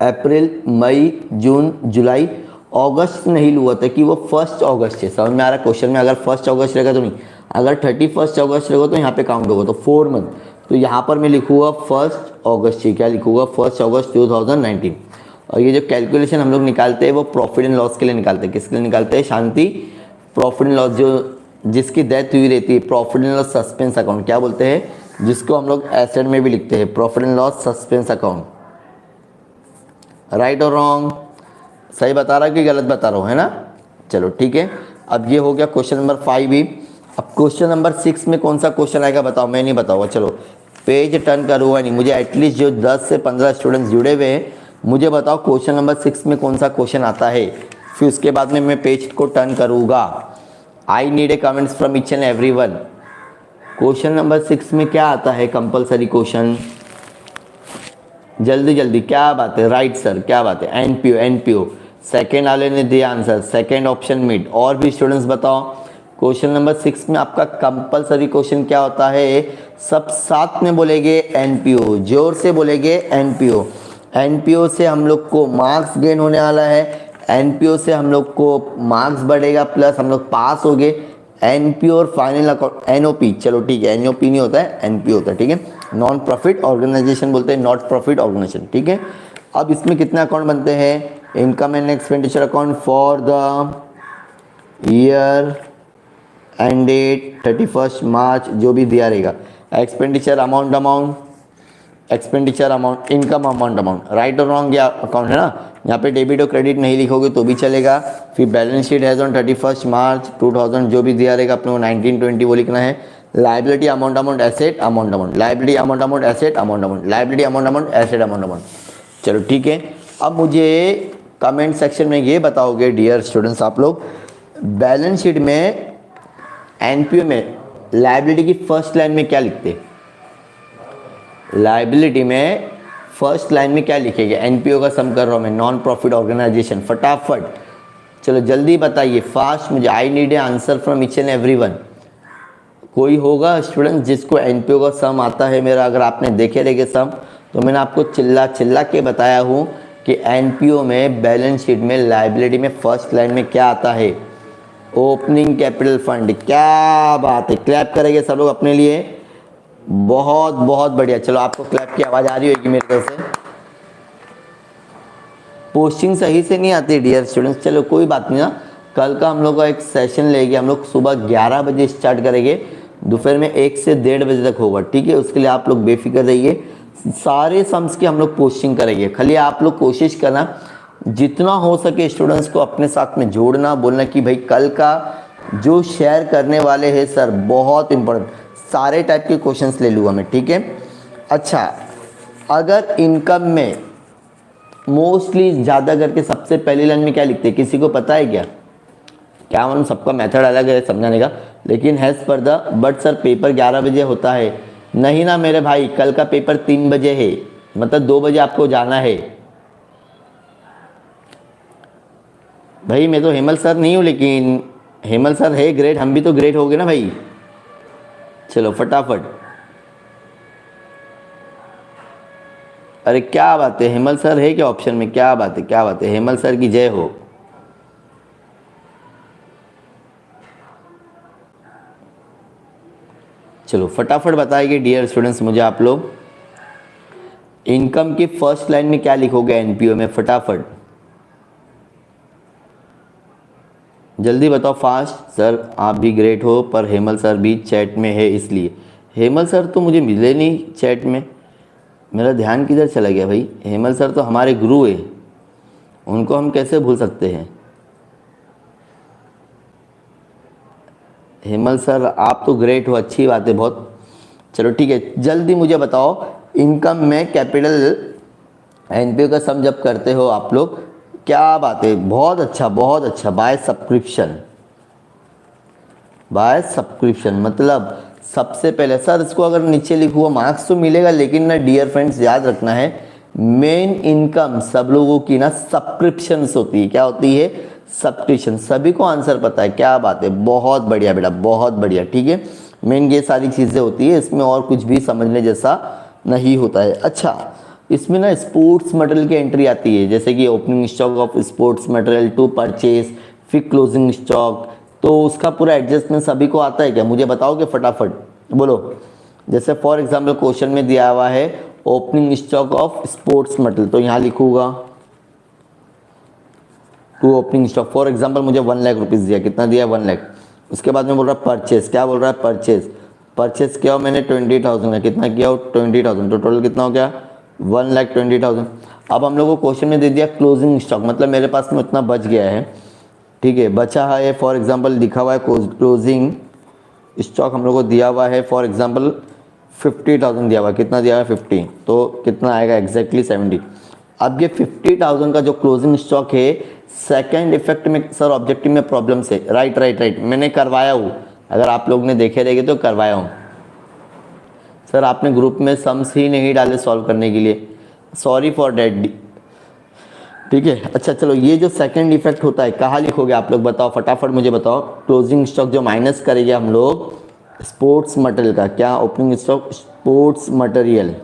अप्रैल मई जून जुलाई। अगस्त नहीं हुआ था कि वो 1 अगस्त है, समझ में आ रहा है क्वेश्चन में। अगर 1 अगस्त रहेगा तो नहीं, अगर 31 अगस्त रहेगा तो यहाँ पे काउंट होगा, तो 4 मंथ। तो यहाँ पर मैं लिखूँगा 1 अगस्त, क्या लिखूँगा 1 अगस्त 2019। और ये जो कैलकुलेशन हम लोग निकालते हैं वो प्रॉफिट एंड लॉस के लिए निकालते हैं। किसके लिए निकालते हैं, शांति, प्रॉफिट एंड लॉस, जो जिसकी डेथ हुई रहती है, profit and loss suspense account क्या बोलते हैं, जिसको हम लोग एसेट में भी लिखते हैं, profit and loss suspense account. Right और रॉन्ग, सही बता रहा कि गलत बता रहा हूँ, है ना। चलो ठीक है, अब ये हो गया क्वेश्चन नंबर 5 भी। अब क्वेश्चन नंबर 6 में कौन सा क्वेश्चन आएगा बताओ, मैं नहीं बताऊँगा। चलो पेज टर्न करूँगा नहीं, मुझे एटलीस्ट जो 10 से 15 स्टूडेंट्स जुड़े हुए हैं, मुझे बताओ क्वेश्चन नंबर 6 में कौन सा क्वेश्चन आता है, फिर उसके बाद में मैं पेज को टर्न करूँगा। I need a comments from each and every one. Question number 6 में क्या आता है, कंपलसरी क्वेश्चन, जल्दी जल्दी, क्या बात है, राइट सर, क्या बात है, एनपीओ, एनपीओ। सेकेंड वाले ने दिया आंसर, सेकेंड ऑप्शन मीट। और भी स्टूडेंट्स बताओ क्वेश्चन नंबर 6 में आपका कंपलसरी क्वेश्चन क्या होता है, सब साथ में बोलेंगे एनपीओ, जोर से बोलेंगे एनपीओ। एनपीओ से हम लोग को मार्क्स गेन होने वाला है, एनपीओ से हम लोग को मार्क्स बढ़ेगा, प्लस हम लोग पास हो गए। एनपीओ और फाइनल अकाउंट, एनओपी, चलो ठीक है, एनओपी नहीं होता है, एनपीओ होता है, ठीक है, नॉन प्रॉफिट ऑर्गेनाइजेशन बोलते हैं, नॉट प्रॉफिट ऑर्गेनाइजेशन, ठीक है। अब इसमें कितने अकाउंट बनते हैं, income and expenditure account for the year ended 31 March, जो भी दिया रहेगा, expenditure amount, expenditure amount, income amount, right और रॉन्ग, या अकाउंट है ना। यहाँ पे डेबिट और क्रेडिट नहीं लिखोगे तो भी चलेगा। फिर बैलेंस शीट हैज़ ऑन 31 मार्च 2000, जो भी दिया रहेगा अपने को 1920 वो लिखना है। Liability amount, asset amount, liability amount, asset amount, liability amount, asset amount. चलो ठीक है, अब मुझे कमेंट सेक्शन में ये बताओगे डियर स्टूडेंट्स आप लोग, बैलेंस शीट में एनपीओ में लाइबिलिटी की फर्स्ट लाइन में क्या लिखते, लाइबिलिटी में फर्स्ट लाइन में क्या लिखेंगे, एनपीओ का सम कर रहा हूँ मैं, नॉन प्रॉफिट ऑर्गेनाइजेशन। फटाफट चलो जल्दी बताइए, फास्ट मुझे, I need A answer from each and every one. कोई होगा स्टूडेंट जिसको एनपीओ का सम आता है मेरा, अगर आपने देखे रहेंगे सम, तो मैंने आपको चिल्ला चिल्ला के बताया हूँ कि एनपीओ में बैलेंस शीट में लाइबिलिटी में फर्स्ट लाइन में क्या आता है, ओपनिंग कैपिटल फंड। क्या बात है, क्लैप करेंगे सब लोग अपने लिए, बहुत बहुत बढ़िया। चलो आपको क्लैप की आवाज़ आ रही होगी मेरे तरफ से। पोस्टिंग सही से नहीं आती डियर स्टूडेंट्स, चलो कोई बात नहीं ना, कल का हम लोग का एक सेशन लेंगे, हम लोग सुबह 11 बजे स्टार्ट करेंगे, दोपहर में 1 से 1:30 बजे तक होगा, ठीक है। उसके लिए आप लोग बेफिक्र रहिए, सारे सम्स की हम लोग पोस्टिंग करेंगे। खाली आप लोग कोशिश करना जितना हो सके स्टूडेंट्स को अपने साथ में जोड़ना, बोलना कि भाई कल का जो शेयर करने वाले हैं सर बहुत इंपॉर्टेंट, सारे टाइप के क्वेश्चंस ले लूँगा मैं, ठीक है। अच्छा, अगर इनकम में मोस्टली ज़्यादा करके सबसे पहली लाइन में क्या लिखते हैं, किसी को पता है क्या, क्या मालूम, सबका मेथड अलग है समझाने का, लेकिन हैज़ पर द, बट सर पेपर 11 बजे होता है। नहीं ना मेरे भाई, कल का पेपर 3 बजे है, मतलब 2 बजे आपको जाना है। भाई मैं तो हेमल सर नहीं हूँ, लेकिन हेमल सर है ग्रेट, हम भी तो ग्रेट हो गए ना भाई। चलो फटाफट, अरे क्या बात है, हेमल सर है क्या ऑप्शन में, क्या बात है, क्या बात है, हेमल सर की जय हो। चलो फटाफट बताइए डियर स्टूडेंट्स मुझे आप लोग, इनकम की फर्स्ट लाइन में क्या लिखोगे एनपीओ में, फटाफट जल्दी बताओ फास्ट। सर आप भी ग्रेट हो, पर हेमल सर भी चैट में है, इसलिए। हेमल सर तो मुझे मिले नहीं चैट में, मेरा ध्यान किधर चला गया भाई। हेमल सर तो हमारे गुरु है, उनको हम कैसे भूल सकते हैं। हेमल सर आप तो ग्रेट हो, अच्छी बात है बहुत। चलो ठीक है, जल्दी मुझे बताओ इनकम में कैपिटल एनपीओ का सम जब करते हो आप लोग, क्या बात है, बहुत अच्छा बहुत अच्छा। बाय सब्सक्रिप्शन, बाय सब्सक्रिप्शन मतलब सबसे पहले सर इसको अगर नीचे लिखूँ मार्क्स तो मिलेगा, लेकिन ना डियर फ्रेंड्स याद रखना है मेन इनकम सब लोगों की ना सब्सक्रिप्शंस होती है। क्या होती है? सब्सक्रिप्शन। सभी को आंसर पता है, क्या बात है, बहुत बढ़िया बेटा, बहुत बढ़िया। ठीक है, मेन ये सारी चीज़ें होती है, इसमें और कुछ भी समझने जैसा नहीं होता है। अच्छा, इसमें ना स्पोर्ट्स मटेरियल की एंट्री आती है, जैसे कि opening stock of sports material to purchase, फिर क्लोजिंग स्टॉक, तो उसका पूरा एडजस्टमेंट सभी को आता है क्या? मुझे बताओगे फटाफट, बोलो। जैसे फॉर एग्जांपल क्वेश्चन में दिया हुआ है opening stock of sports material, तो यहाँ लिखूंगा to opening stock. For example मुझे 1 लाख रुपीज़ दिया, कितना दिया? 1 लाख। उसके बाद में बोल रहा है परचेज, क्या बोल रहा है? परचेज, परचेज किया हो मैंने 20,000 का, कितना किया हो? 20,000, तो टोटल कितना हो गया? 1,20,000। अब हम लोग को क्वेश्चन में दे दिया क्लोजिंग स्टॉक, मतलब मेरे पास में उतना बच गया है। ठीक है, बचा है, फॉर एग्जांपल लिखा हुआ है क्लोजिंग स्टॉक हम लोग को दिया हुआ है, फॉर एग्जांपल 50,000 दिया हुआ है, कितना दिया हुआ है? 50, तो कितना आएगा? एग्जैक्टली 70। अब ये 50,000 का जो क्लोजिंग स्टॉक है, सेकंड इफेक्ट में सर ऑब्जेक्टिव में प्रॉब्लम से, राइट राइट राइट, मैंने करवाया हूँ, अगर आप लोग ने देखे रहेंगे तो करवाया हूँ। सर आपने ग्रुप में सम्स ही नहीं डाले सॉल्व करने के लिए, सॉरी फॉर डैट। ठीक है, अच्छा चलो, ये जो सेकंड इफेक्ट होता है कहाँ लिखोगे आप लोग? बताओ फटाफट मुझे बताओ। क्लोजिंग स्टॉक जो माइनस करेंगे हम लोग स्पोर्ट्स मटेरियल का, क्या? ओपनिंग स्टॉक स्पोर्ट्स मटेरियल,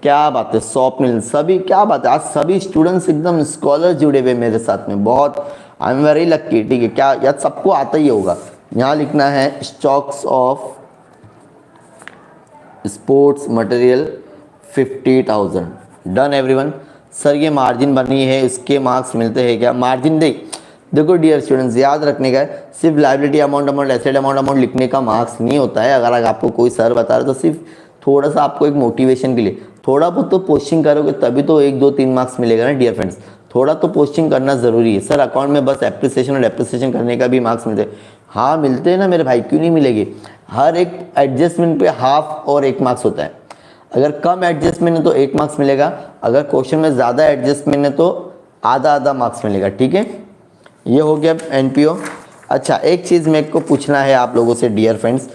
क्या बात है, स्वप्निल, सभी, क्या बात है, आज सभी स्टूडेंट्स एकदम स्कॉलर जुड़े हुए मेरे साथ में, बहुत आई एम वेरी लक्की। ठीक है, क्या यार सबको आता ही होगा। यहाँ लिखना है stocks of sports material 50,000, done everyone. Sir ये मार्जिन बनी है, इसके मार्क्स मिलते हैं क्या? मार्जिन देखो डियर स्टूडेंट्स, याद रखने का है, सिर्फ लाइबिलिटी अमाउंट एसेट अमाउंट लिखने का मार्क्स नहीं होता है। अगर आपको कोई सर बता रहे तो सिर्फ थोड़ा सा आपको एक मोटिवेशन के लिए थोड़ा बहुत तो पोस्टिंग करोगे, तभी तो 1 2 3 मार्क्स मिलेगा ना डियर फ्रेंड्स। थोड़ा तो पोस्टिंग करना ज़रूरी है। सर अकाउंट में बस एप्रिसिएशन और डेप्रिसिएशन करने का भी मार्क्स मिलते हैं, हाँ मिलते हैं ना मेरे भाई, क्यों नहीं मिलेंगे। हर एक एडजस्टमेंट पे हाफ और 1 मार्क्स होता है। अगर कम एडजस्टमेंट है तो 1 मार्क्स मिलेगा, अगर क्वेश्चन में ज़्यादा एडजस्टमेंट है तो आधा आधा मार्क्स मिलेगा। ठीक है, ये हो गया एनपीओ। अच्छा, एक चीज़ मेरे को पूछना है आप लोगों से डियर फ्रेंड्स,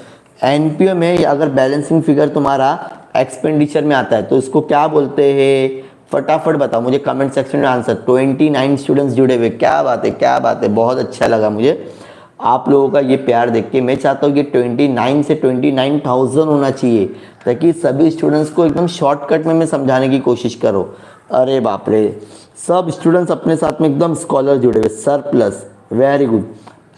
एनपीओ में अगर बैलेंसिंग फिगर तुम्हारा एक्सपेंडिचर में आता है तो इसको क्या बोलते हैं? फटाफट बताओ मुझे कमेंट सेक्शन में आंसर। 29 स्टूडेंट्स जुड़े हुए, क्या बात है, क्या बात है, बहुत अच्छा लगा मुझे आप लोगों का ये प्यार देख के। मैं चाहता हूँ कि 29 से 29,000 होना चाहिए, ताकि सभी स्टूडेंट्स को एकदम शॉर्टकट में मैं समझाने की कोशिश करो। अरे बाप रे, सब स्टूडेंट्स अपने साथ में एकदम स्कॉलर जुड़े हुए। Sir plus, very good.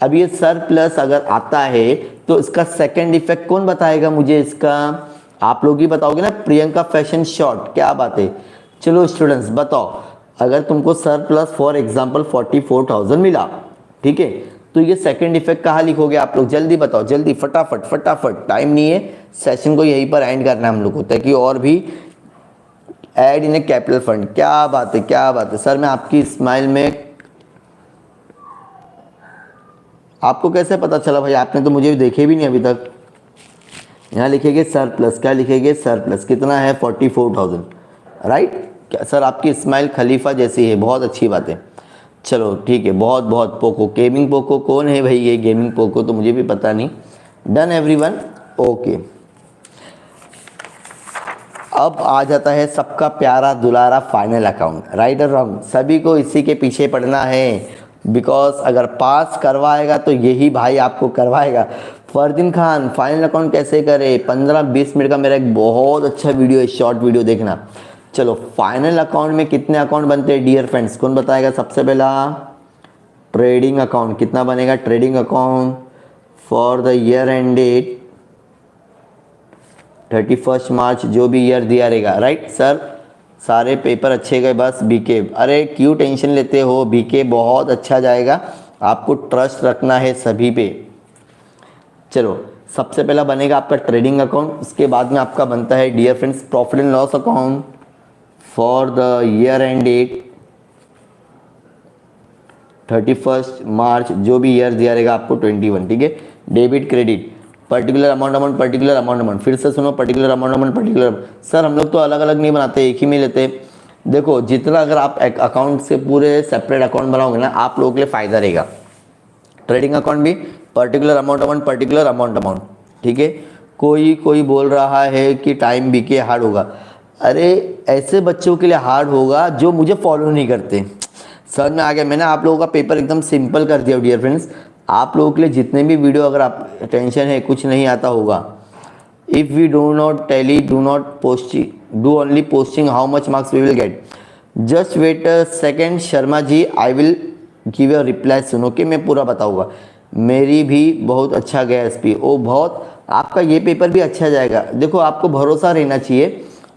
अब ये सर प्लस अगर आता है तो इसका सेकंड इफेक्ट कौन बताएगा मुझे? इसका आप लोग ही बताओगे ना, प्रियंका फैशन शॉर्ट, क्या बात है। चलो स्टूडेंट्स बताओ, अगर तुमको सर प्लस फॉर एग्जांपल 44,000 मिला, ठीक है, तो ये सेकंड इफेक्ट कहाँ लिखोगे आप लोग? जल्दी बताओ, जल्दी, फटाफट फटाफट, टाइम नहीं है, सेशन को यहीं पर एंड करना है हम लोग को, ताकि और भी add in A capital fund. क्या बात है, क्या बात है। सर मैं आपकी स्माइल में, आपको कैसे पता चला भाई? आपने तो मुझे देखे भी नहीं अभी तक। यहाँ लिखेंगे सर प्लस, क्या लिखेंगे? सर प्लस, कितना है? 44,000, राइट। क्या सर आपकी स्माइल खलीफा जैसी है, बहुत अच्छी बात है। चलो ठीक है, बहुत बहुत। पोको, गेमिंग पोको कौन है भाई? ये गेमिंग पोको तो मुझे भी पता नहीं। Done everyone, okay. अब आ जाता है सबका प्यारा दुलारा फाइनल अकाउंट, राइट और रॉन्ग, सभी को इसी के पीछे पड़ना है, बिकॉज अगर पास करवाएगा तो यही भाई आपको करवाएगा। फरदीन खान, फाइनल अकाउंट कैसे करे? 15-20 मिनट का मेरा एक बहुत अच्छा वीडियो है, शॉर्ट वीडियो देखना। चलो, फाइनल अकाउंट में कितने अकाउंट बनते हैं डियर फ्रेंड्स, कौन बताएगा? सबसे पहला ट्रेडिंग अकाउंट, कितना बनेगा trading account for the year ended 31 March, जो भी ईयर दिया रहेगा, राइट। सर सारे पेपर अच्छे गए, बस बीके, अरे क्यों टेंशन लेते हो, बीके बहुत अच्छा जाएगा, आपको ट्रस्ट रखना है सभी पे। चलो, सबसे पहला बनेगा आपका ट्रेडिंग अकाउंट, उसके बाद में आपका बनता है dear friends profit and loss account for the year end date 31 March, जो भी ईयर दिया रहेगा आपको 21, ठीक है। Debit credit, particular amount amount particular amount amount, फिर से सुनो, particular amount amount particular. Sir हम लोग तो अलग अलग नहीं बनाते, एक ही में लेते। देखो जितना अगर आप अकाउंट से पूरे सेपरेट अकाउंट बनाओगे ना, आप लोगों के लिए फ़ायदा रहेगा। ट्रेडिंग अकाउंट भी particular amount amount particular amount amount, ठीक है। कोई बोल रहा है कि टाइम बीके हार्ड होगा, अरे ऐसे बच्चों के लिए हार्ड होगा जो मुझे फॉलो नहीं करते। समझ में आ गया? मैंने आप लोगों का पेपर एकदम सिंपल कर दिया डियर फ्रेंड्स। आप लोगों के लिए जितने भी वीडियो, अगर आप टेंशन है कुछ नहीं आता होगा, if we do not tally do not posting, do only posting how much marks we will get, just wait second Sharma ji, I will give your reply. सुनो कि मैं पूरा बताऊंगा। मेरी भी बहुत अच्छा गया एसपी, ओ बहुत, आपका ये पेपर भी अच्छा जाएगा। देखो आपको भरोसा रहना चाहिए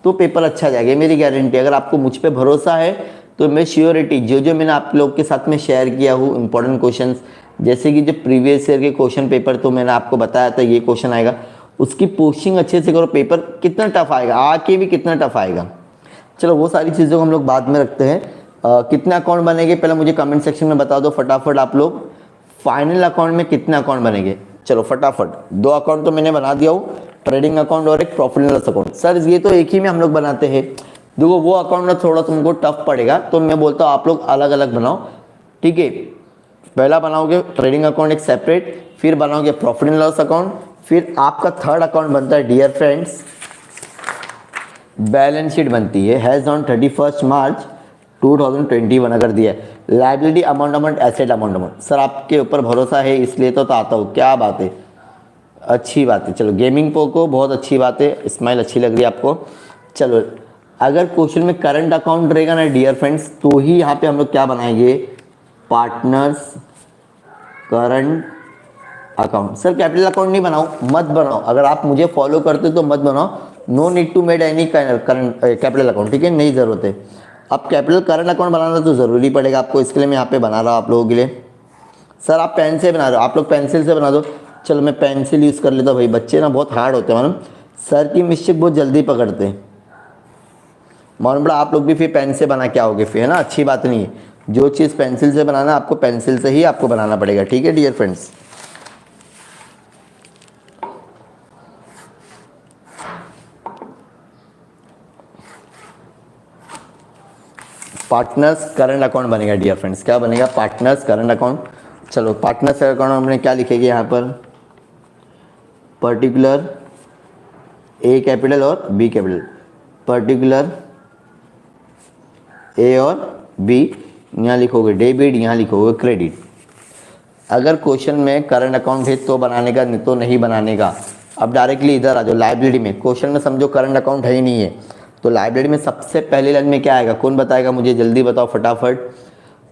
तो पेपर अच्छा जाएगा, मेरी गारंटी। अगर आपको मुझ पे भरोसा है तो मैं श्योरिटी, जो मैंने आप लोग के साथ में शेयर किया हूँ इंपॉर्टेंट क्वेश्चंस, जैसे कि जो प्रीवियस ईयर के क्वेश्चन पेपर, तो मैंने आपको बताया था ये क्वेश्चन आएगा, उसकी पोस्टिंग अच्छे से करो। पेपर कितना टफ आएगा, आके भी कितना टफ आएगा। चलो वो सारी चीज़ों को हम लोग बाद में रखते हैं। कितने अकाउंट बनेंगे पहले मुझे कमेंट सेक्शन में बता दो फटाफट आप लोग। फाइनल अकाउंट में कितने अकाउंट बनेंगे, चलो फटाफट। 2 अकाउंट तो मैंने बना दिया हूँ, ट्रेडिंग अकाउंट और एक profit and loss account. Sir ये तो एक ही में हम लोग बनाते हैं। देखो वो अकाउंट में थोड़ा तुमको टफ पड़ेगा, तो मैं बोलता हूँ आप लोग अलग अलग बनाओ, ठीक है। पहला बनाओगे ट्रेडिंग अकाउंट एक सेपरेट, फिर बनाओगे प्रॉफिट एंड लॉस अकाउंट, फिर आपका थर्ड अकाउंट बनता है डियर फ्रेंड्स बैलेंस शीट बनती है, हैज़ ऑन 31 मार्च 2021 अगर दिया है, liability amount amount asset amount amount. Sir आपके ऊपर भरोसा है इसलिए तो आता हूँ, क्या बात है, अच्छी बात है। चलो गेमिंग पोको बहुत अच्छी बात है, स्माइल अच्छी लग रही है आपको। चलो अगर क्वेश्चन में करंट अकाउंट रहेगा ना डियर फ्रेंड्स, तो ही यहाँ पे हम लोग क्या बनाएंगे, partners current account. Sir capital account नहीं बनाओ, मत बनाओ, अगर आप मुझे फॉलो करते तो मत बनाओ, no need to made any current capital account, ठीक है, नहीं ज़रूरत है। अब कैपिटल करंट अकाउंट बनाना तो ज़रूरी पड़ेगा आपको, इसके लिए मैं यहाँ पे बना रहा हूँ आप लोगों के लिए। सर आप पेन से बना रहे हो, आप लोग पेंसिल से बना दो। चलो मैं पेंसिल यूज़ कर लेता हूँ भाई, बच्चे ना बहुत हार्ड होते हैं मालूम, सर की मिस्टेक बहुत जल्दी पकड़ते हैं मालूम पड़ा। आप लोग भी फिर पेन से बना के आओगे फिर, है ना, अच्छी बात नहीं है। जो चीज़ पेंसिल से बनाना आपको पेंसिल से ही आपको बनाना पड़ेगा, ठीक है dear friends. Partners current account बनेगा डियर फ्रेंड्स, क्या बनेगा, पार्टनर्स करंट अकाउंट। चलो पार्टनर्स करंट अकाउंट हमने क्या लिखेंगे यहाँ पर, पर्टिकुलर ए कैपिटल और बी कैपिटल, पर्टिकुलर ए और बी, यहाँ लिखोगे डेबिट, यहाँ लिखोगे क्रेडिट। अगर क्वेश्चन में करंट अकाउंट है तो बनाने का, नहीं तो नहीं बनाने का। अब डायरेक्टली इधर आ जाओ लाइबिलिटी में, क्वेश्चन में समझो करंट अकाउंट है ही नहीं है, तो लाइब्रेरी में सबसे पहली लाइन में क्या आएगा, कौन बताएगा मुझे, जल्दी बताओ फटाफट।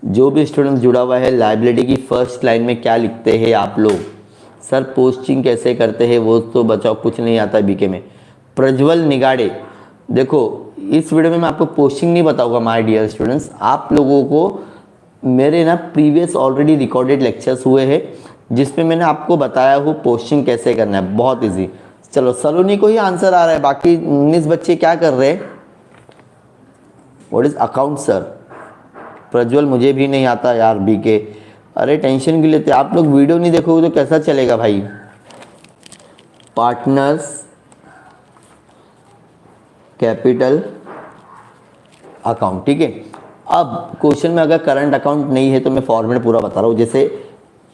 जो भी स्टूडेंट जुड़ा हुआ है, लाइब्रेरी की फर्स्ट लाइन में क्या लिखते हैं आप लोग, सर पोस्टिंग कैसे करते हैं वो तो बचाओ, कुछ नहीं आता बीके में। प्रज्वल निगाड़े, देखो इस वीडियो में मैं आपको पोस्टिंग नहीं बताऊंगा माय डियर स्टूडेंट्स, आप लोगों को मेरे ना प्रीवियस ऑलरेडी रिकॉर्डेड लेक्चर्स हुए हैं जिसमें मैंने आपको बताया हूँ पोस्टिंग कैसे करना है, बहुत ईजी। चलो सलोनी को ही आंसर आ रहा है, बाकी 19 बच्चे क्या कर रहे हैं, what is account sir. Prajwal मुझे भी नहीं आता यार बीके, अरे टेंशन क्यों लेते, आप लोग वीडियो नहीं देखोगे तो कैसा चलेगा भाई। पार्टनर्स कैपिटल अकाउंट, ठीक है। अब क्वेश्चन में अगर करंट अकाउंट नहीं है तो मैं फॉर्मेट पूरा बता रहा हूँ, जैसे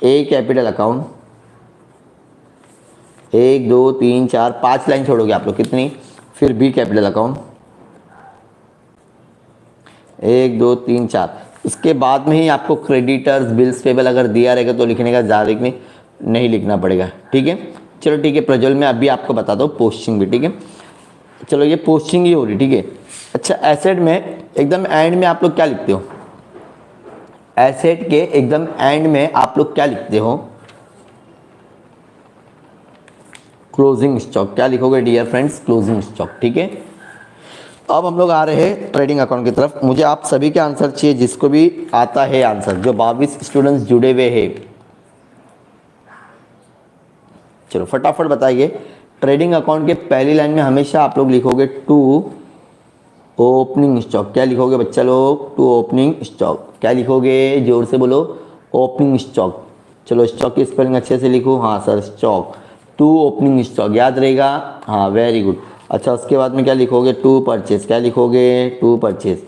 ए कैपिटल अकाउंट, 1 2 3 4 5 लाइन छोड़ोगे आप लोग, कितनी, फिर बी कैपिटल अकाउंट 1 2 3 4, उसके बाद में ही आपको क्रेडिटर्स बिल्स पेबल अगर दिया रहेगा तो लिखने का ज़्यादा नहीं लिखना पड़ेगा, ठीक है। चलो ठीक है प्रज्वल, मैं अभी आपको बताता हूँ पोस्टिंग भी, ठीक है। चलो ये पोस्टिंग ही हो रही, ठीक है। अच्छा एसेट में एकदम एंड में आप लोग क्या लिखते हो, एसेट के एकदम एंड में आप लोग क्या लिखते हो, क्लोजिंग स्टॉक, क्या लिखोगे डियर फ्रेंड्स, क्लोजिंग स्टॉक, ठीक है। अब हम लोग आ रहे हैं ट्रेडिंग अकाउंट की तरफ। मुझे आप सभी के आंसर चाहिए, जिसको भी आता है आंसर, जो 22 स्टूडेंट्स जुड़े हुए हैं, चलो फटाफट बताइए। ट्रेडिंग अकाउंट के पहली लाइन में हमेशा आप लोग लिखोगे टू ओपनिंग स्टॉक, क्या लिखोगे बच्चा लोग, टू ओपनिंग स्टॉक, क्या लिखोगे, जोर से बोलो, ओपनिंग स्टॉक। चलो स्टॉक की स्पेलिंग अच्छे से लिखो, हाँ sir stock, to opening stock, याद रहेगा, हाँ वेरी गुड। अच्छा उसके बाद में क्या लिखोगे, टू परचेज, क्या लिखोगे, to purchase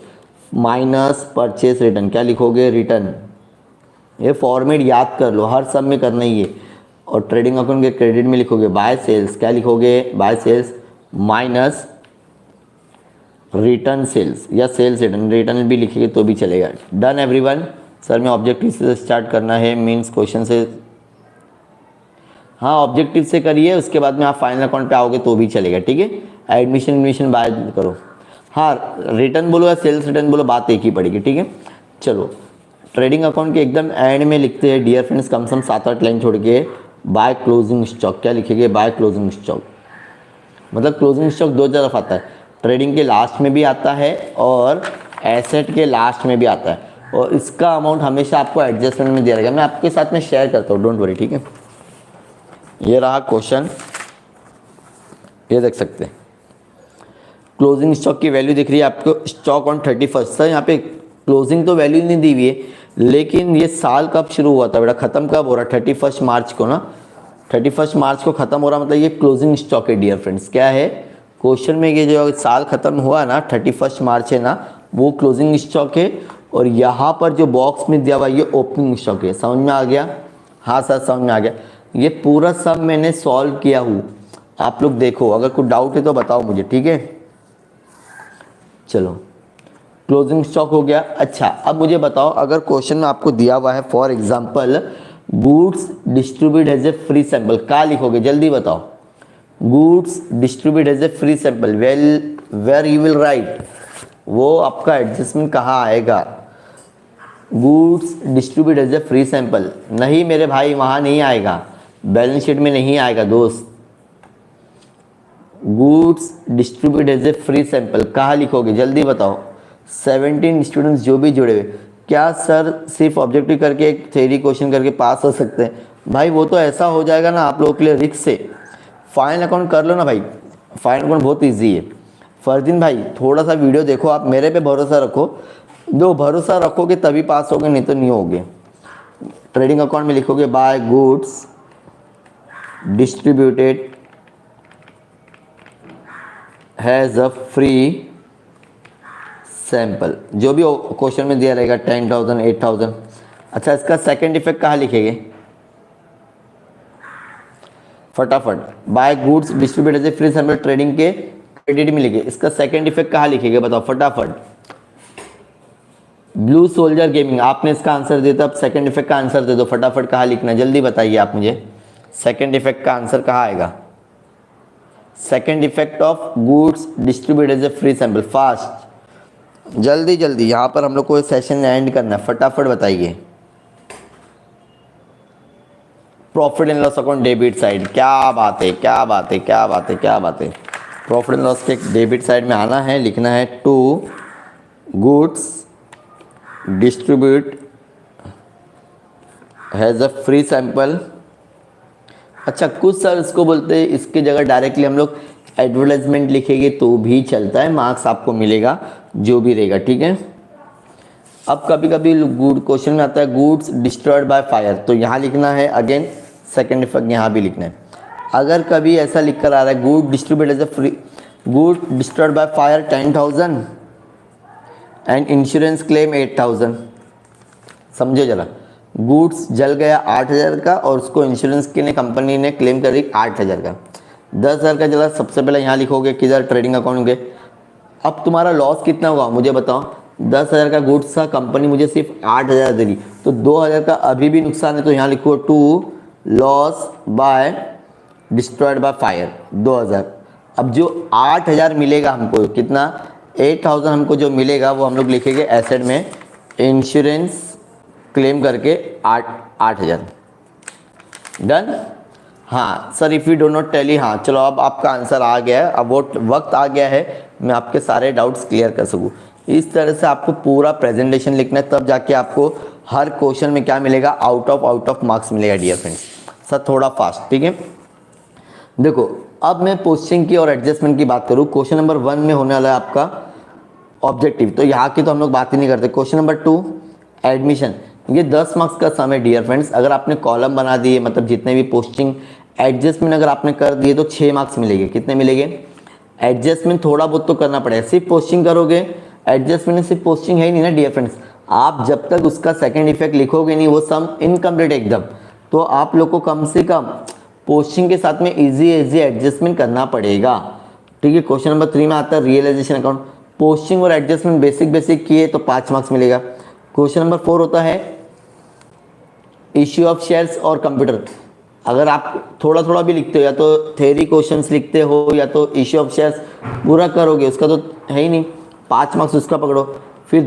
minus purchase return, क्या लिखोगे, रिटर्न। ये फॉर्मेट याद कर लो, हर सब में करना ही है। और ट्रेडिंग अकाउंट के क्रेडिट में लिखोगे बाय सेल्स, क्या लिखोगे, by sales minus return sales या सेल्स रिटर्न, रिटर्न भी लिखेंगे तो भी चलेगा। Done everyone. सर मैं ऑब्जेक्टिव से स्टार्ट करना है, मीन्स क्वेश्चन से, हाँ ऑब्जेक्टिव से करिए, उसके बाद में आप फाइनल अकाउंट पे आओगे तो भी चलेगा, ठीक है। एडमिशन बाय करो, हाँ रिटर्न बोलो या सेल्स रिटर्न बोलो, बात एक ही पड़ेगी, ठीक है। चलो ट्रेडिंग अकाउंट के एकदम एंड में लिखते हैं डियर फ्रेंड्स, कम से कम 7-8 लाइन छोड़ के, बाय क्लोजिंग स्टॉक, क्या लिखेंगे, बाय क्लोजिंग स्टॉक। मतलब क्लोजिंग स्टॉक दो तरफ आता है, ट्रेडिंग के लास्ट में भी आता है और एसेट के लास्ट में भी आता है, और इसका अमाउंट हमेशा आपको एडजस्टमेंट में दिया रहेगा। मैं आपके साथ में शेयर करता हूँ, डोंट वरी, ठीक है। ये रहा क्वेश्चन, ये देख सकते हैं। क्लोजिंग स्टॉक की वैल्यू दिख रही है आपको, स्टॉक ऑन 31st। सर यहाँ पे क्लोजिंग तो वैल्यू नहीं दी हुई है, लेकिन ये साल कब शुरू हुआ था बेटा, ख़त्म कब हो रहा है, 31 मार्च को ना, 31 मार्च को ख़त्म हो रहा, मतलब ये क्लोजिंग स्टॉक है डियर फ्रेंड्स। क्या है क्वेश्चन में, ये जो साल ख़त्म हुआ ना 31 मार्च है ना, वो क्लोजिंग स्टॉक है। और यहाँ पर जो बॉक्स में दिया हुआ ये ओपनिंग स्टॉक है। समझ में आ गया, हाँ सर समझ में आ गया। ये पूरा सब मैंने सॉल्व किया हूँ, आप लोग देखो, अगर कुछ डाउट है तो बताओ मुझे, ठीक है। चलो क्लोजिंग स्टॉक हो गया। अच्छा अब मुझे बताओ, अगर क्वेश्चन में आपको दिया हुआ है for example goods distribute as a free sample, क्या लिखोगे जल्दी बताओ, goods distribute as a free sample, where you will write, वो आपका एडजस्टमेंट कहाँ आएगा, goods distribute as a free sample, नहीं मेरे भाई वहाँ नहीं आएगा, बैलेंस शीट में नहीं आएगा दोस्त। Goods distribute as a free sample कहाँ लिखोगे जल्दी बताओ। 17 स्टूडेंट्स जो भी जुड़े हुए, क्या सर सिर्फ ऑब्जेक्टिव करके एक थ्योरी क्वेश्चन करके पास हो सकते हैं, भाई वो तो ऐसा हो जाएगा ना आप लोगों के लिए रिस्क से। फाइनल अकाउंट कर लो ना भाई, फाइनल अकाउंट बहुत ईजी है। फरदीन भाई थोड़ा सा वीडियो देखो, आप मेरे पे भरोसा रखो, जो भरोसा रखोगे तभी पास होगे, नहीं तो नहीं होगे। ट्रेडिंग अकाउंट में लिखोगे by goods distributed has a free sample, जो भी क्वेश्चन में दिया रहेगा 10,000 8,000। अच्छा इसका सेकंड इफेक्ट कहाँ लिखेंगे, फटाफट, by goods distribute as a free sample trading के क्रेडिट में लिखे, इसका सेकंड इफेक्ट कहाँ लिखेंगे बताओ फटाफट। ब्लू सोल्जर गेमिंग, आपने इसका आंसर दिया था, अब सेकंड इफेक्ट का आंसर दे दो फटाफट, कहाँ लिखना है जल्दी बताइए आप मुझे, सेकंड इफेक्ट का आंसर कहाँ आएगा। Second effect of goods distribute as a free sample, fast जल्दी जल्दी, यहाँ पर हम लोग को सेशन एंड करना है, फटाफट बताइए। Profit and loss account debit side, क्या बात है क्या बात है क्या बात है क्या बात है। प्रॉफिट एंड लॉस के डेबिट साइड में आना है, लिखना है to goods distribute has a free sample. अच्छा कुछ सर इसको बोलते हैं, इसकी जगह डायरेक्टली हम लोग एडवर्टाइजमेंट लिखेंगे तो भी चलता है, मार्क्स आपको मिलेगा जो भी रहेगा, ठीक है। अब कभी कभी गुड क्वेश्चन में आता है गुड्स डिस्ट्रॉयड बाय फायर, तो यहाँ लिखना है अगेन सेकंड इफेक्ट यहाँ भी लिखना है। अगर कभी ऐसा लिख कर आ रहा है good distribute as a free, good destroyed by fire 10,000 and insurance claim 8,000, समझो जरा, गुड्स जल गया 8,000 का और उसको इंश्योरेंस के लिए कंपनी ने क्लेम करी 8,000 का, 10,000 का जला सबसे पहले यहाँ लिखोगे किधर ट्रेडिंग अकाउंट के। अब तुम्हारा लॉस कितना होगा मुझे बताओ, 10,000 का गुड्स था, कंपनी मुझे सिर्फ 8,000 दे रही, तो 2,000 का अभी भी नुकसान है, तो यहाँ लिखो to loss by destroyed by fire 2,000। अब जो 8,000 मिलेगा हमको, कितना 8,000 हमको जो मिलेगा वो हम लोग लिखेंगे एसेट में, इंश्योरेंस क्लेम करके 8,000। डन। हाँ sir if you do not tally, हाँ चलो अब आपका आंसर आ गया है, अब वो वक्त आ गया है मैं आपके सारे डाउट्स क्लियर कर सकूँ। इस तरह से आपको पूरा प्रेजेंटेशन लिखना है, तब जाके आपको हर क्वेश्चन में क्या मिलेगा, आउट ऑफ मार्क्स मिलेगा डियर फ्रेंड्स। सर थोड़ा फास्ट, ठीक है। देखो अब मैं पोस्टिंग की और एडजस्टमेंट की बात करूँ, क्वेश्चन नंबर 1 में होने वाला है आपका ऑब्जेक्टिव, तो यहाँ की तो हम लोग बात ही नहीं करते। क्वेश्चन नंबर 2 एडमिशन, ये 10 मार्क्स का सम है डियर फ्रेंड्स। अगर आपने कॉलम बना दिए, मतलब जितने भी पोस्टिंग एडजस्टमेंट अगर आपने कर दिए तो 6 मार्क्स मिलेंगे। कितने मिलेंगे? एडजस्टमेंट थोड़ा बहुत तो करना पड़ेगा, सिर्फ पोस्टिंग करोगे, एडजस्टमेंट में सिर्फ पोस्टिंग है ही नहीं ना डियर फ्रेंड्स। आप जब तक उसका सेकंड इफेक्ट लिखोगे नहीं, वो सम इनकम्प्लीट एकदम, तो आप लोग को कम से कम पोस्टिंग के साथ में इजी एडजस्टमेंट करना पड़ेगा। ठीक है, क्वेश्चन नंबर 3 में आता है रियलाइजेशन अकाउंट। पोस्टिंग और एडजस्टमेंट बेसिक किए तो 5 मार्क्स मिलेगा। क्वेश्चन नंबर 4 होता है इश्यू ऑफ शेयर्स और कंप्यूटर। अगर आप थोड़ा भी लिखते हो, या तो थ्योरी क्वेश्चंस लिखते हो या तो इश्यू ऑफ शेयर्स पूरा करोगे, उसका तो है ही नहीं, 5 मार्क्स उसका पकड़ो। फिर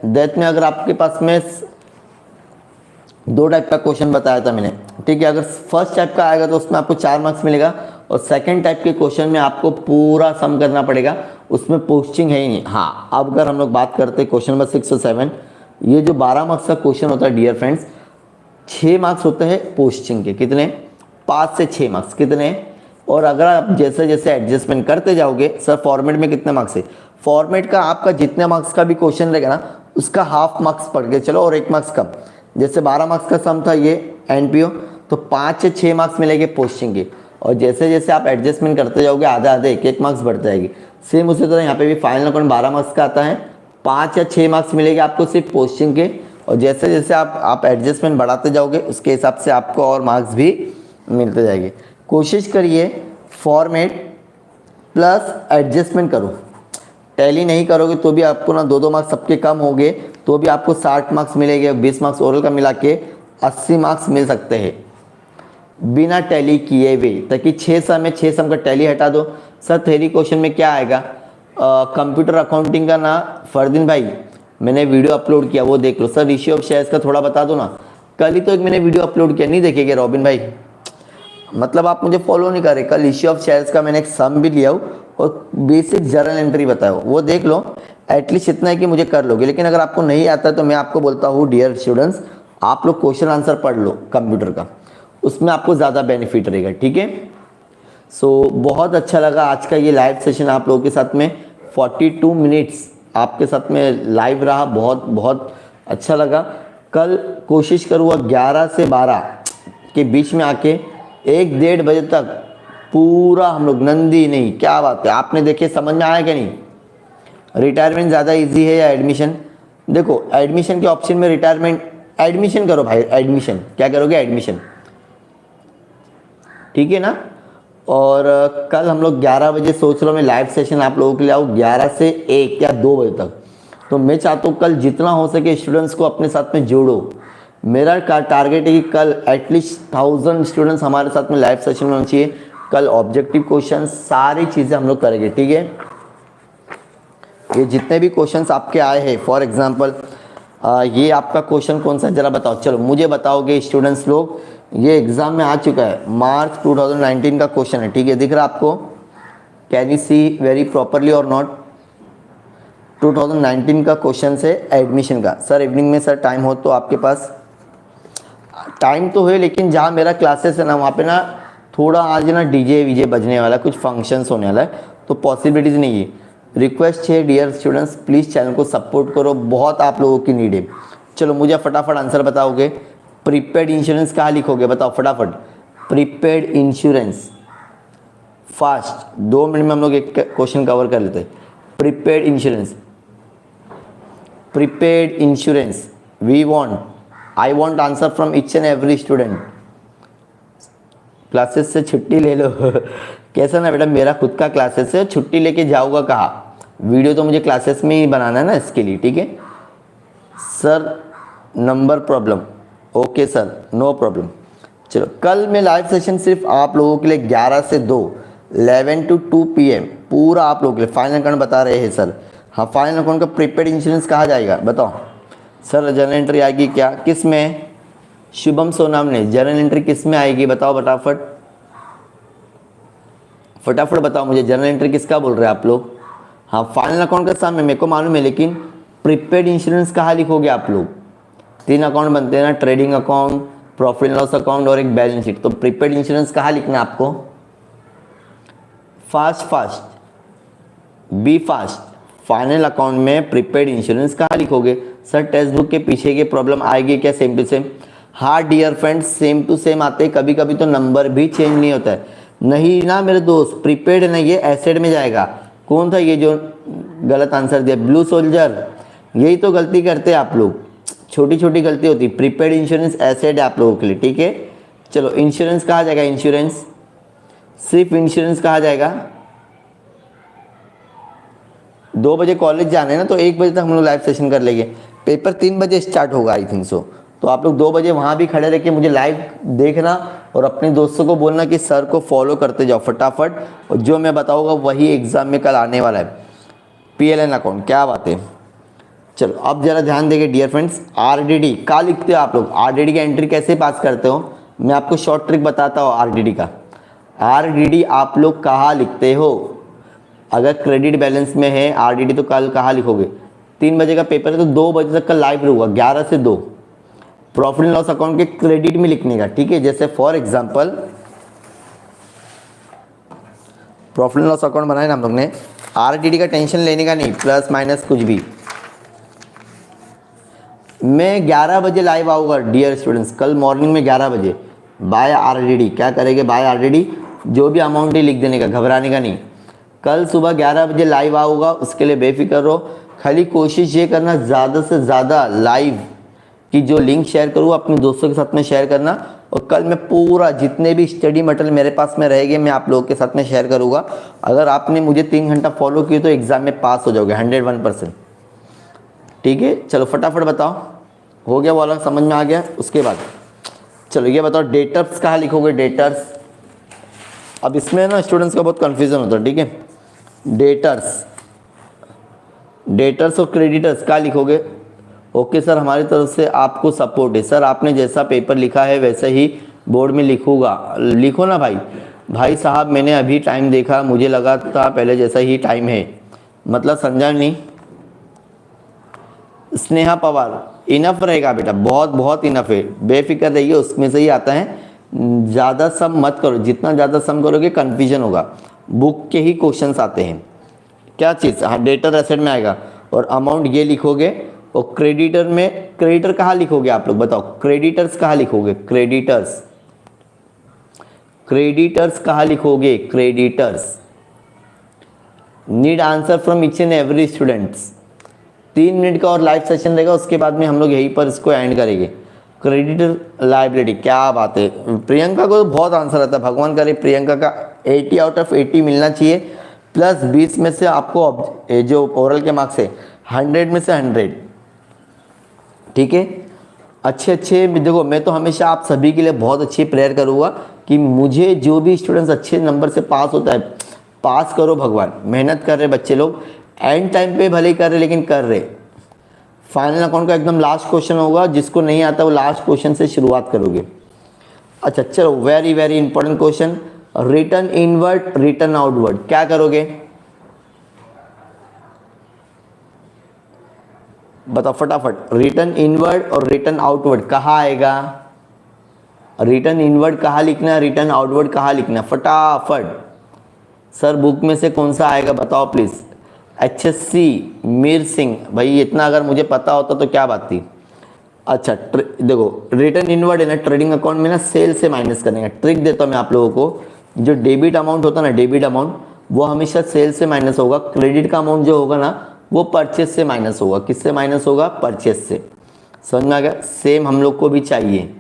डेथ में अगर आपके पास में 2 टाइप का क्वेश्चन बताया था मैंने, ठीक है। अगर फर्स्ट टाइप का आएगा तो उसमें आपको 4 मार्क्स मिलेगा, और सेकंड टाइप के क्वेश्चन में आपको पूरा सम करना पड़ेगा, उसमें पोस्टिंग है ही नहीं। हाँ, अब अगर हम लोग बात करते हैं क्वेश्चन नंबर 6 और 7, ये जो 12 मार्क्स का क्वेश्चन होता है डियर फ्रेंड्स, 6 मार्क्स होते हैं पोस्टिंग के। कितने? 5 से 6 मार्क्स। कितने? और अगर आप जैसे जैसे एडजस्टमेंट करते जाओगे, सर फॉर्मेट में कितने मार्क्स है? फॉर्मेट का आपका जितने मार्क्स का भी क्वेश्चन रहेगा ना, उसका हाफ मार्क्स पढ़ के चलो और 1 मार्क्स कम। जैसे 12 मार्क्स का सम था ये एनपीओ, तो 5 से 6 मार्क्स मिलेंगे पोस्टिंग के, और जैसे जैसे आप एडजस्टमेंट करते जाओगे आधे आधे 1 मार्क्स बढ़ते जाएगी। सेम उसी तरह यहाँ पे भी फाइनल अकाउंट 12 मार्क्स का आता है, 5 या 6 मार्क्स मिलेंगे आपको सिर्फ पोस्टिंग के, और जैसे जैसे आप एडजस्टमेंट बढ़ाते जाओगे उसके हिसाब से आपको और मार्क्स भी मिलते जाएंगे। कोशिश करिए फॉर्मेट प्लस एडजस्टमेंट करो। टैली नहीं करोगे तो भी आपको ना 2-2 मार्क्स सबके कम होंगे, तो भी आपको 60 मार्क्स मिलेंगे, 20 मार्क्स ओरल का मिला के 80 मार्क्स मिल सकते हैं बिना टैली किए हुए। ताकि 6 सम में 6 सम का टैली हटा दो। सर थ्योरी क्वेश्चन में क्या आएगा? कंप्यूटर अकाउंटिंग का ना फरदीन भाई मैंने वीडियो अपलोड किया, वो देख लो। सर रेशियो ऑफ शेयर्स का थोड़ा बता दो ना, कल ही तो एक मैंने वीडियो अपलोड किया, नहीं देखेंगे रॉबिन भाई? मतलब आप मुझे फॉलो नहीं कर रहे। कल रेशियो ऑफ शेयर्स का मैंने एक सम भी लिया हो और बेसिक जर्नल एंट्री बताया हो, वो देख लो। एटलीस्ट इतना है कि मुझे कर लोगे। लेकिन अगर आपको नहीं आता तो मैं आपको बोलता हूँ डियर स्टूडेंट्स, आप लोग क्वेश्चन आंसर पढ़ लो कंप्यूटर का, उसमें आपको ज़्यादा बेनिफिट रहेगा। ठीक है, सो बहुत अच्छा लगा आज का ये लाइव सेशन आप लोगों के साथ में। 42 मिनट्स आपके साथ में लाइव रहा, बहुत बहुत अच्छा लगा। कल कोशिश करूँगा 11 से 12 के बीच में आके 1-1:30 बजे तक पूरा हम लोग नंदी नहीं, क्या बात है, आपने देखे समझ में आया क्या नहीं? रिटायरमेंट ज़्यादा इजी है या एडमिशन? देखो एडमिशन के ऑप्शन में रिटायरमेंट, एडमिशन करो भाई, एडमिशन क्या करोगे? एडमिशन, ठीक है ना। और कल हम लोग 11 बजे सोच रहा हूँ मैं लाइव सेशन आप लोगों के लिए आऊँ, 11 से 1 या 2 बजे तक। तो मैं चाहता हूँ कल जितना हो सके स्टूडेंट्स को अपने साथ में जोड़ो। मेरा टारगेट है कि कल एटलीस्ट 1000 स्टूडेंट्स हमारे साथ में लाइव सेशन में होना चाहिए। कल ऑब्जेक्टिव क्वेश्चन सारी चीज़ें हम लोग करेंगे, ठीक है। ये जितने भी क्वेश्चंस आपके आए हैं, फॉर एग्जांपल ये आपका क्वेश्चन कौन सा है जरा बताओ, चलो मुझे बताओगे स्टूडेंट्स लोग। ये एग्जाम में आ चुका है, मार्च 2019 का क्वेश्चन है, ठीक है, दिख रहा है आपको? Can you see very properly और नॉट? 2019 का क्वेश्चन है एडमिशन का। सर इवनिंग में सर टाइम हो तो आपके पास? टाइम तो है, लेकिन जहाँ मेरा क्लासेस है ना वहाँ पे ना थोड़ा आज ना डीजे वीजे बजने वाला, कुछ फंक्शंस होने वाला है, तो पॉसिबिलिटीज़ नहीं है। रिक्वेस्ट है डियर स्टूडेंट्स, प्लीज़ चैनल को सपोर्ट करो, बहुत आप लोगों की नीड है। चलो मुझे फटाफट आंसर बताओगे। प्रीपेड इंश्योरेंस कहाँ लिखोगे बताओ फटाफट? प्रीपेड इंश्योरेंस, फास्ट 2 मिनट में हम लोग एक क्वेश्चन कवर कर लेते हैं। Prepaid insurance, prepaid insurance we want, I want answer from each and every student. Classes से छुट्टी ले लो कैसा ना बेटा, मेरा खुद का क्लासेस है, छुट्टी लेके जाऊँगा कहाँ? वीडियो तो मुझे क्लासेस में ही बनाना है ना, इसके लिए, ठीक है। Sir number problem, okay sir no problem. चलो कल मैं लाइव सेशन सिर्फ आप लोगों के लिए 11 से 2, 11 to 2 PM पूरा आप लोगों के लिए। फाइनल अकाउंट बता रहे हैं सर? हाँ, फाइनल अकाउंट का प्रीपेड इंश्योरेंस कहाँ जाएगा बताओ? सर जनरल एंट्री आएगी क्या, किस में? शुभम सोनाम ने जनरल एंट्री किस में आएगी बताओ फटाफट, फटाफट बताओ मुझे, जनरल एंट्री किसका बोल रहे हैं आप लोग? हाँ फाइनल अकाउंट का सामने मेरे को मालूम है, लेकिन प्रीपेड इंश्योरेंस कहाँ लिखोगे आप लोग? 3 अकाउंट बनते हैं ना, trading account, profit and loss account और एक बैलेंस शीट। तो प्रीपेड इंश्योरेंस कहाँ लिखना है आपको? Fast be fast, final account में प्रीपेड इंश्योरेंस कहाँ लिखोगे? सर टेक्स्ट बुक के पीछे की प्रॉब्लम आएगी क्या सेम टू सेम? हाँ dear friends, same to same आते हैं, कभी कभी तो नंबर भी चेंज नहीं होता है। नहीं ना मेरे दोस्त, प्रीपेड नहीं, ये एसेट में जाएगा। कौन था ये जो गलत आंसर दिया? Blue soldier. यही तो गलती करते हैं आप लोग, छोटी छोटी गलती होती। प्रीपेड इंश्योरेंस एसेट है आप लोगों के लिए, ठीक है। चलो इंश्योरेंस कहा जाएगा, इंश्योरेंस, सिर्फ इंश्योरेंस कहा जाएगा। 2 बजे कॉलेज जाना है ना, तो 1 बजे तक हम लोग लाइव सेशन कर लेंगे। पेपर 3 बजे स्टार्ट होगा आई थिंक सो। तो आप लोग 2 बजे वहाँ भी खड़े रह के मुझे लाइव देखना और अपने दोस्तों को बोलना कि सर को फॉलो करते जाओ फटाफट, और जो मैं बताऊँगा वही एग्ज़ाम में कल आने वाला है। PLN अकाउंट, क्या बात है। चलो अब जरा ध्यान देंगे डियर फ्रेंड्स, RDD का लिखते हो आप लोग, RDD का एंट्री कैसे पास करते हो, मैं आपको शॉर्ट ट्रिक बताता हूँ। RDD का, RDD आप लोग कहाँ लिखते हो? अगर क्रेडिट बैलेंस में है RDD तो कल कहाँ लिखोगे? 3 बजे का पेपर है तो 2 बजे तक का लाइव रहूँगा, 11 से 2। प्रॉफिट एंड लॉस अकाउंट के क्रेडिट में लिखने का, ठीक है। जैसे for example profit and loss account बनाया ना हम लोग ने, RDD का टेंशन लेने का नहीं, प्लस माइनस कुछ भी। मैं 11 बजे लाइव आऊँगा डियर स्टूडेंट्स, कल मॉर्निंग में 11 बजे। बाय RDD, क्या करेंगे? बाय RDD, जो भी अमाउंट ही लिख देने का, घबराने का नहीं। कल सुबह 11 बजे लाइव आऊँगा, उसके लिए बेफिक्र रहो। खाली कोशिश ये करना ज़्यादा से ज़्यादा लाइव की जो लिंक शेयर करूँ अपने दोस्तों के साथ में शेयर करना। और कल मैं पूरा जितने भी स्टडी मटेरियल मेरे पास में रहेंगे मैं आप लोगों के साथ में शेयर करूँगा। अगर आपने मुझे 3 घंटा फॉलो किया तो एग्ज़ाम में पास हो जाओगे 101%, ठीक है। चलो फटाफट बताओ, हो गया वाला, समझ में आ गया? उसके बाद चलो ये बताओ, डेटर्स कहाँ लिखोगे? डेटर्स, अब इसमें ना स्टूडेंट्स का बहुत कन्फ्यूज़न होता है, ठीक है। डेटर्स और क्रेडिटर्स कहाँ लिखोगे? ओके सर, हमारी तरफ से आपको सपोर्ट है सर, आपने जैसा पेपर लिखा है वैसे ही बोर्ड में लिखूंगा। लिखो ना भाई साहब, मैंने अभी टाइम देखा, मुझे लगा था पहले जैसा ही टाइम है, मतलब समझा नहीं। स्नेहा पवार, इनफ रहेगा बेटा, बहुत बहुत इनफ है, बेफिक्र रहिए, उसमें से ही आता है। ज़्यादा सम मत करो, जितना ज़्यादा सम करोगे कन्फ्यूजन होगा। बुक के ही क्वेश्चंस आते हैं। क्या चीज़? हाँ, डेटर एसेट में आएगा और अमाउंट ये लिखोगे। और क्रेडिटर में, क्रेडिटर कहाँ लिखोगे आप लोग बताओ? क्रेडिटर्स कहाँ लिखोगे? क्रेडिटर्स कहाँ लिखोगे? Creditors. Need answer from each and every students. 3 minute का और लाइव सेशन रहेगा, उसके बाद में हम लोग यहीं पर इसको एंड करेंगे। क्रेडिटर लाइबिलिटी, क्या बात है। प्रियंका को तो बहुत आंसर आता है, भगवान करे प्रियंका का 80 आउट ऑफ 80 मिलना चाहिए, प्लस 20 में से आपको जो ओरल के मार्क्स है 100 में से 100, ठीक है। अच्छे देखो, मैं तो हमेशा आप सभी के लिए बहुत अच्छी प्रेयर करूँगा कि मुझे जो भी स्टूडेंट्स अच्छे नंबर से पास होता है, पास करो भगवान। मेहनत कर रहे बच्चे लोग, एंड टाइम पे भले ही कर रहे लेकिन कर रहे। फाइनल अकाउंट का एकदम लास्ट क्वेश्चन होगा, जिसको नहीं आता वो लास्ट क्वेश्चन से शुरुआत करोगे। अच्छा चलो, very very important question, return inward return outward, क्या करोगे बताओ फटाफट। रिटर्न इनवर्ड और रिटर्न आउटवर्ड कहाँ आएगा? रिटर्न इनवर्ड कहाँ लिखना है, रिटर्न आउटवर्ड कहाँ लिखना है, फटाफट। सर बुक में से कौन सा आएगा बताओ प्लीज़। HSC मीर सिंह, भाई इतना अगर मुझे पता होता तो क्या बात थी। अच्छा देखो, रिटर्न इनवर्ड है ना, ट्रेडिंग अकाउंट में ना सेल से माइनस करने का ट्रिक देता हूँ मैं आप लोगों को। जो डेबिट अमाउंट होता है ना, डेबिट अमाउंट वो हमेशा सेल से माइनस होगा। क्रेडिट का अमाउंट जो होगा ना वो परचेस से माइनस होगा। किससे माइनस होगा? परचेस से। समझ में आ गया? सेम हम लोग को भी चाहिए।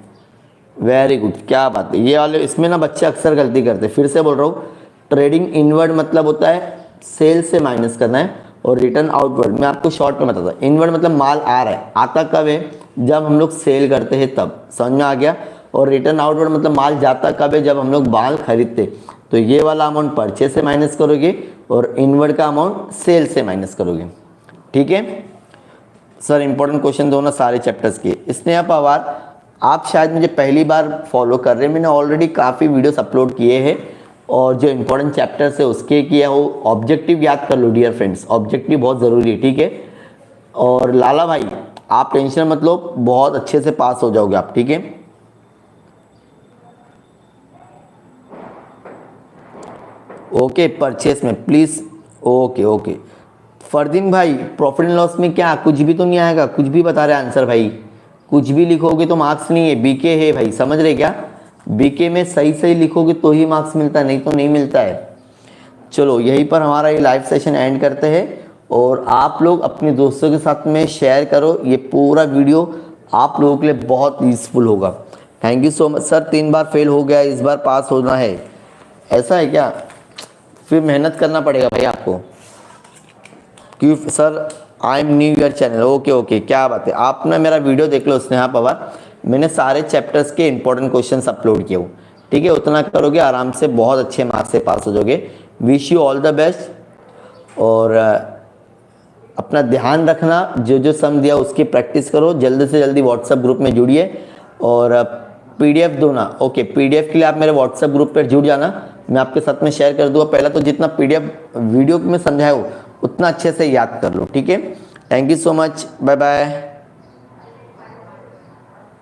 वेरी गुड, क्या बात है। ये वाले इसमें ना बच्चे अक्सर गलती करते हैं, फिर से बोल रहा हूँ। ट्रेडिंग इनवर्ड मतलब होता है सेल से माइनस करना है, और रिटर्न आउटवर्ड मैं आपको शॉर्ट में बताता हूँ। इनवर्ड मतलब माल आ रहा है, आता कब है? जब हम लोग सेल करते हैं तब। समझ में आ गया? और रिटर्न आउटवर्ड मतलब माल जाता कब है? जब हम लोग माल खरीदते। तो ये वाला अमाउंट परचेस से माइनस करोगे और इनवर्ड का अमाउंट सेल से माइनस करोगे, ठीक है सर। इंपॉर्टेंट क्वेश्चन दो ना सारे चैप्टर्स के। स्नेहा पवार, आप शायद मुझे पहली बार फॉलो कर रहे हैं, मैंने ऑलरेडी काफ़ी वीडियोस अपलोड किए हैं और जो इंपॉर्टेंट चैप्टर्स है उसके किया हो। ऑब्जेक्टिव याद कर लो डियर फ्रेंड्स, ऑब्जेक्टिव बहुत ज़रूरी है, ठीक है। और लाला भाई आप टेंशन मत लो, बहुत अच्छे से पास हो जाओगे आप, ठीक है। ओके, परचेस में प्लीज़। ओके फरदीन भाई, प्रॉफिट एंड लॉस में क्या कुछ भी तो नहीं आएगा? कुछ भी बता रहे आंसर भाई, कुछ भी लिखोगे तो मार्क्स नहीं है, बीके है भाई, समझ रहे क्या? बीके में सही सही लिखोगे तो ही मार्क्स मिलता है, नहीं तो नहीं मिलता है। चलो यहीं पर हमारा ये लाइव सेशन एंड करते हैं, और आप लोग अपने दोस्तों के साथ में शेयर करो, ये पूरा वीडियो आप लोगों के लिए बहुत यूजफुल होगा। Thank you so much sir. 3 bar fail हो गया, इस बार पास होना है, ऐसा है क्या? फिर मेहनत करना पड़ेगा भाई आपको। क्यों sir? I am new year channel. Okay okay, क्या बात है। आप ना मेरा वीडियो देख लो स्नेहा पवार, मैंने सारे चैप्टर्स के इंपॉर्टेंट क्वेश्चंस अपलोड किए हो, ठीक है? उतना करोगे आराम से बहुत अच्छे मार्क्स से पास हो जाओगे। Wish you all the best. और अपना ध्यान रखना, जो जो सम दिया उसकी प्रैक्टिस करो, जल्दी से जल्दी व्हाट्सएप ग्रुप में जुड़िए, और पीडीएफ दो ना। ओके, पीडीएफ के लिए आप मेरे व्हाट्सएप ग्रुप पर जुड़ जाना, मैं आपके साथ में शेयर कर दूँगा। पहला तो जितना पीडीएफ वीडियो में समझाया हो उतना अच्छे से याद कर लो, ठीक है? Thank you so much, bye bye.